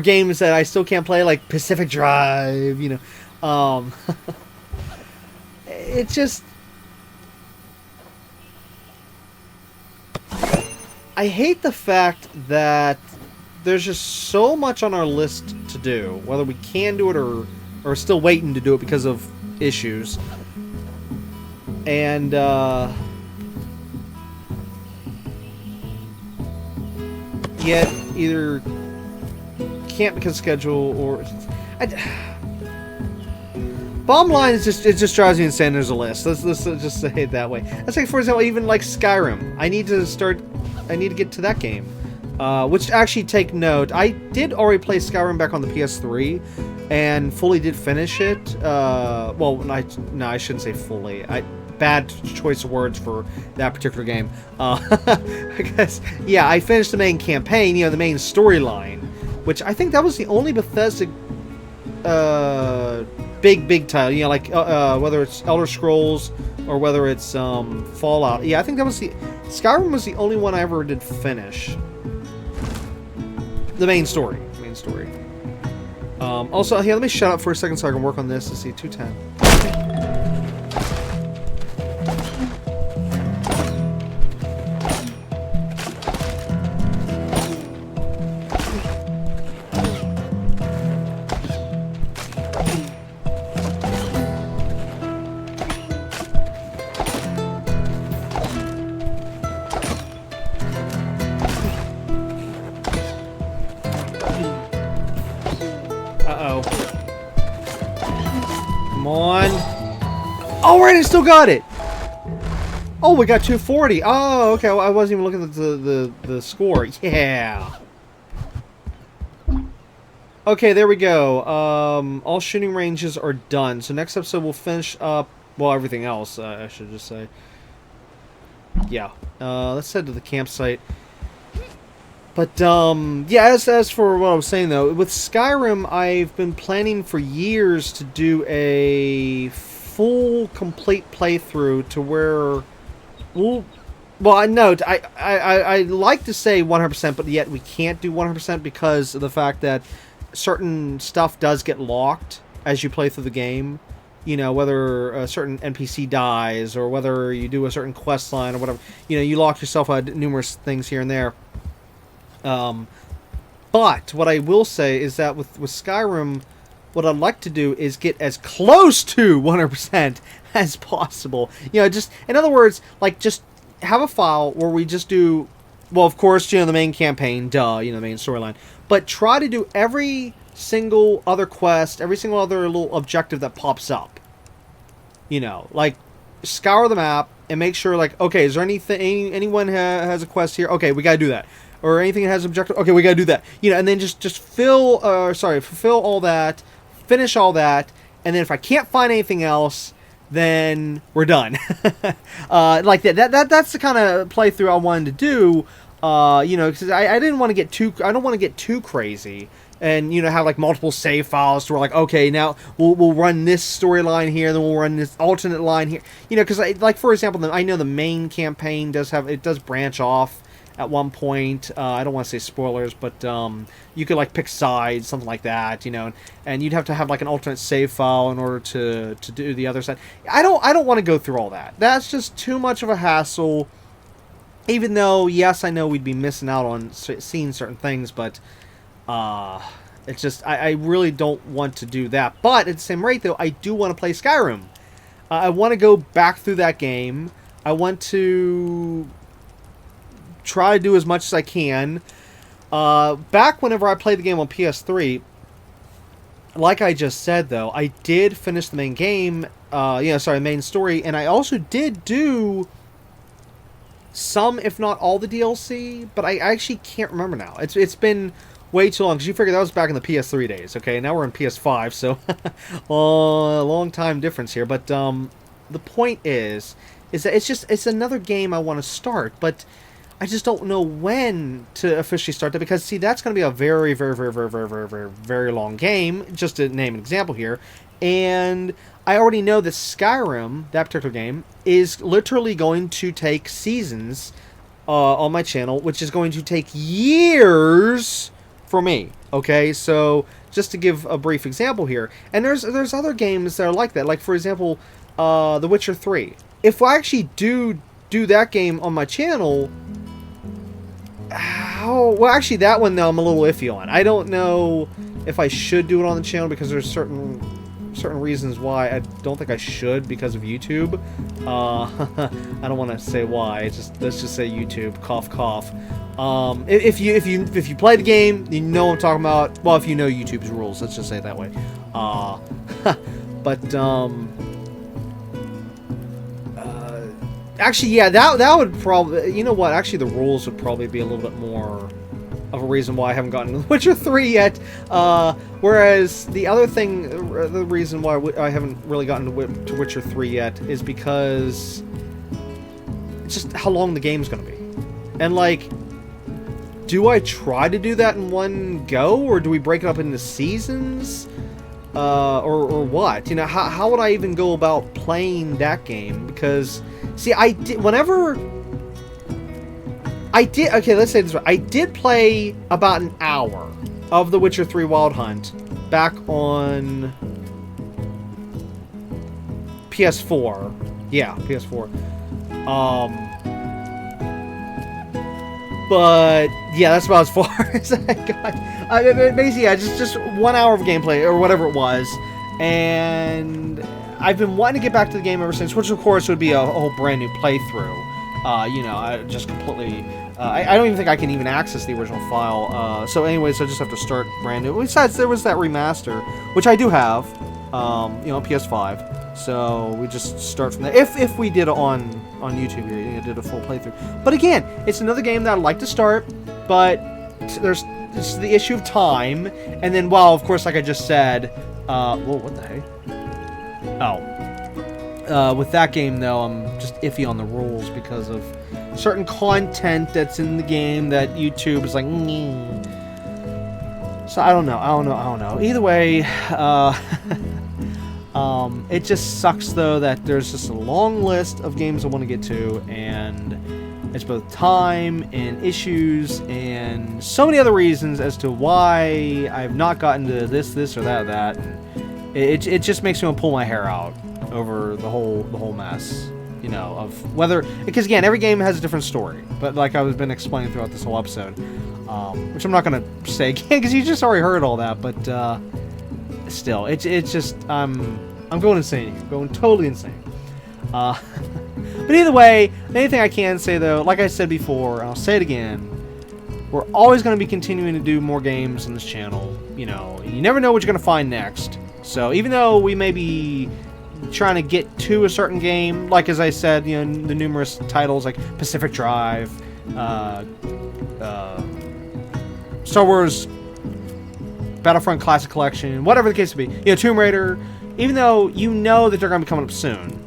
games that I still can't play like Pacific Drive, you know. It just I hate the fact that there's just so much on our list to do, whether we can do it or still waiting to do it because of issues. And yet either can't because of schedule or bottom line is it just drives me insane. There's a list. Let's just say it that way. Let's say, for example, even like Skyrim. I need to get to that game. Which actually, take note, I did already play Skyrim back on the PS3 and fully did finish it. Well, no, I shouldn't say fully. Bad choice of words for that particular game. I guess, yeah, I finished the main campaign, you know, the main storyline, which I think that was the only Bethesda big title, you know, like whether it's Elder Scrolls or whether it's Fallout. Yeah, I think that was Skyrim was the only one I ever did finish. The main story. Also, here, let me shut up for a second so I can work on this to see 210. Come on. Oh, right, I still got it. Oh, we got 240. Oh, okay. Well, I wasn't even looking at the score. Yeah. Okay, there we go. All shooting ranges are done. So next episode we'll finish up, well, everything else, I should just say. Yeah. Let's head to the campsite. But, yeah, as for what I was saying, though, with Skyrim, I've been planning for years to do a full, complete playthrough to where, well, I know, I like to say 100%, but yet we can't do 100% because of the fact that certain stuff does get locked as you play through the game. You know, whether a certain NPC dies or whether you do a certain quest line or whatever. You know, you lock yourself out of numerous things here and there. But what I will say is that with Skyrim, what I'd like to do is get as close to 100% as possible. You know, just, in other words, like, just have a file where we just do, well, of course, you know, the main campaign, duh, you know, the main storyline, but try to do every single other quest, every single other little objective that pops up. You know, like, scour the map and make sure, like, okay, is there anyone has a quest here? Okay, we gotta do that. Or anything that has objective, okay, we gotta do that. You know, and then just fulfill all that, finish all that, and then if I can't find anything else, then we're done. Like that's the kind of playthrough I wanted to do. You know, because I didn't want to get too, I don't want to get too crazy. And, you know, have, like, multiple save files to where, like, okay, now we'll run this storyline here, then we'll run this alternate line here. You know, because, like, for example, I know the main campaign does branch off at one point. I don't want to say spoilers, but you could, like, pick sides, something like that, you know. And you'd have to have, like, an alternate save file in order to do the other side. I don't want to go through all that. That's just too much of a hassle. Even though, yes, I know we'd be missing out on seeing certain things, but... it's just, I really don't want to do that. But at the same rate, though, I do want to play Skyrim. I want to go back through that game. I want to try to do as much as I can. Back whenever I played the game on PS3, like I just said, though, I did finish the main game, main story, and I also did do some, if not all, the DLC, but I actually can't remember now. It's been way too long, because you figure that was back in the PS3 days, okay? Now we're in PS5, so a long time difference here. But the point is that it's another game I want to start, but I just don't know when to officially start that, because, see, that's going to be a very, very, very, very, very, very, very, very long game, just to name an example here. And I already know that Skyrim, that particular game, is literally going to take seasons on my channel, which is going to take years for me. Okay, so just to give a brief example here, and there's other games that are like that. Like, for example, The Witcher 3. If I actually do that game on my channel, well, actually, that one, though, I'm a little iffy on. I don't know if I should do it on the channel, because there's certain reasons why I don't think I should, because of YouTube. I don't want to say why. Let's just say YouTube. Cough, cough. If you play the game, you know what I'm talking about. Well, if you know YouTube's rules, let's just say it that way. But actually, yeah, that would probably, you know what? Actually, the rules would probably be a little bit more of a reason why I haven't gotten to The Witcher 3 yet. Whereas the other thing, the reason why I haven't really gotten to Witcher 3 yet is because it's just how long the game's going to be. And, like, do I try to do that in one go, or do we break it up into seasons? Or what? You know, how would I even go about playing that game? Because, see, okay, let's say this way. I did play about an hour of The Witcher 3 Wild Hunt back on PS4. Yeah, PS4. But yeah, that's about as far as I got. Basically, yeah, just 1 hour of gameplay or whatever it was, and I've been wanting to get back to the game ever since. Which, of course, would be a whole brand new playthrough. You know, I just completely. I don't even think I can even access the original file. So, anyways, I just have to start brand new. Besides, there was that remaster, which I do have. You know, PS5. So we just start from there. If we did it on YouTube here, you know, did a full playthrough. But again, it's another game that I'd like to start, but there's the issue of time. And then, well, of course, like I just said, whoa, what the heck? Oh. With that game, though, I'm just iffy on the rules because of certain content that's in the game that YouTube is like, So I don't know. Either way, it just sucks, though, that there's just a long list of games I want to get to, and it's both time and issues and so many other reasons as to why I've not gotten to this or that. It just makes me want to pull my hair out over the whole mess, you know, of whether, because again, every game has a different story, but like I've been explaining throughout this whole episode, which I'm not gonna say again because you just already heard all that, but still, it's just I'm going insane. I'm going totally insane. But either way, the only thing I can say, though, like I said before, and I'll say it again, we're always going to be continuing to do more games on this channel. You know, you never know what you're going to find next. So even though we may be trying to get to a certain game, like as I said, you know, the numerous titles like Pacific Drive, Star Wars Battlefront Classic Collection, whatever the case may be, you know, Tomb Raider, even though you know that they're going to be coming up soon,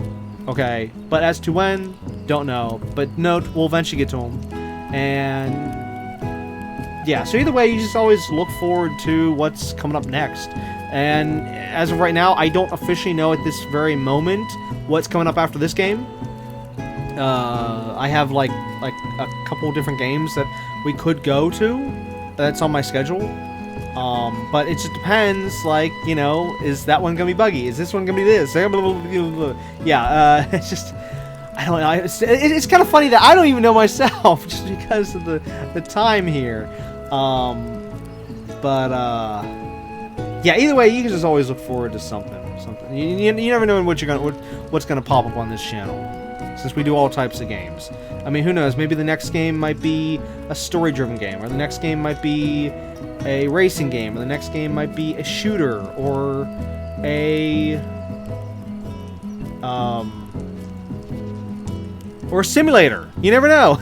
okay, but as to when, don't know, but note, we'll eventually get to them, and yeah, so either way, you just always look forward to what's coming up next, and as of right now, I don't officially know at this very moment what's coming up after this game. I have like a couple different games that we could go to, that's on my schedule. But it just depends, like, you know, is that one gonna be buggy? Is this one gonna be this? Yeah, it's just, I don't know, it's kind of funny that I don't even know myself, just because of the time here. Yeah, either way, you can just always look forward to something. You never know what's gonna pop up on this channel, since we do all types of games. I mean, who knows, maybe the next game might be a story-driven game, or the next game might be a racing game, or the next game might be a shooter, or or a simulator. You never know.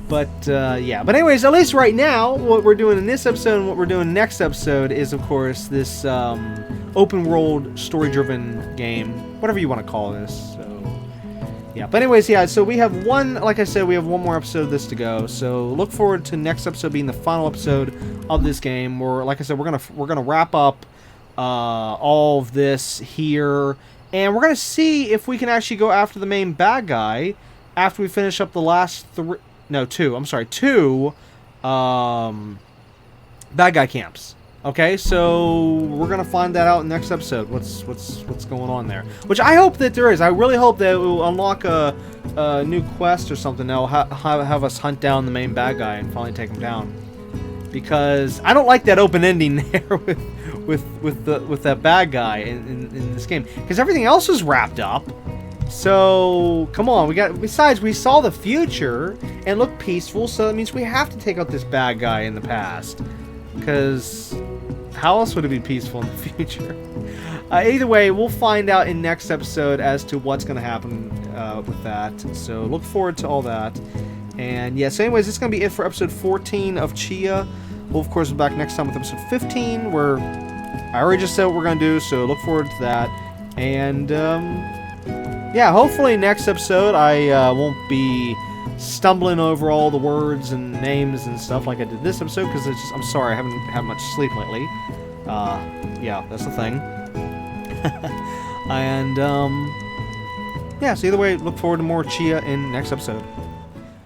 But yeah. But anyways, at least right now, what we're doing in this episode and what we're doing next episode is, of course, this open world, story-driven game, whatever you want to call this. So yeah. But anyways, yeah. So we have like I said, we have one more episode of this to go. So look forward to next episode being the final episode of this game. Or like I said, we're gonna wrap up all of this here, and we're gonna see if we can actually go after the main bad guy after we finish up the last two bad guy camps. Okay, so we're gonna find that out in the next episode. What's going on there? Which I hope that there is. I really hope that it will unlock a new quest or something that'll have us hunt down the main bad guy and finally take him down. Because I don't like that open ending there with that bad guy in this game. Because everything else is wrapped up. So come on, besides we saw the future and looked peaceful, so that means we have to take out this bad guy in the past. Because how else would it be peaceful in the future? Either way, we'll find out in next episode as to what's going to happen with that. So look forward to all that. And yeah, so anyways, this is going to be it for episode 14 of Tchia. We'll, of course, be back next time with episode 15, where I already just said what we're going to do, so look forward to that. And yeah, hopefully next episode I won't be stumbling over all the words and names and stuff like I did this episode, because I'm sorry, I haven't had much sleep lately. Yeah, that's the thing. And yeah, so either way, look forward to more Tchia in next episode.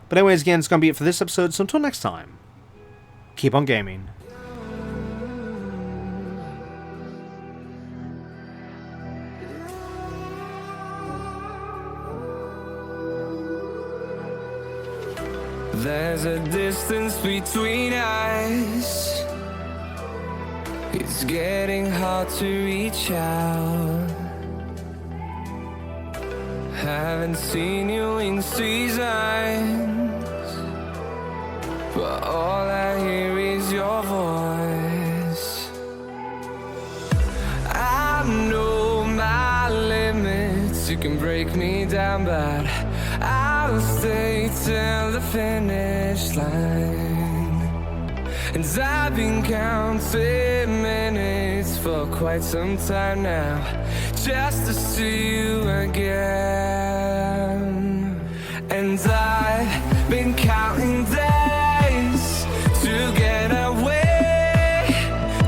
But anyways, again, it's going to be it for this episode, so until next time, keep on gaming. There's a distance between us. It's getting hard to reach out. Haven't seen you in seasons, but all I hear is your voice. I know my limits, you can break me down, but I'll stay till the finish line. And I've been counting minutes for quite some time now, just to see you again. And I've been counting days to get away,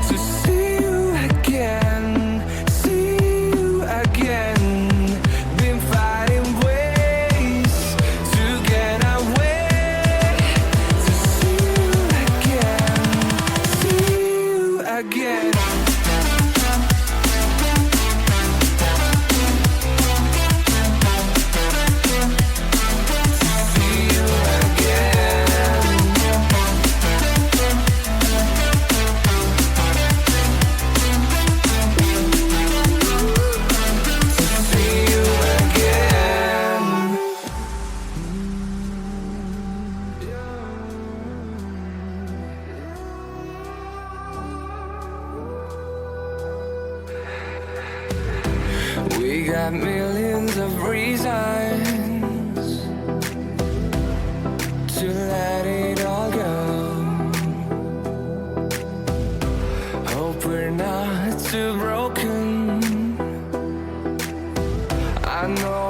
to see you again, see you again. Been fighting ways to get away, to see you again. We got millions of reasons to let it all go. Hope we're not too broken. I know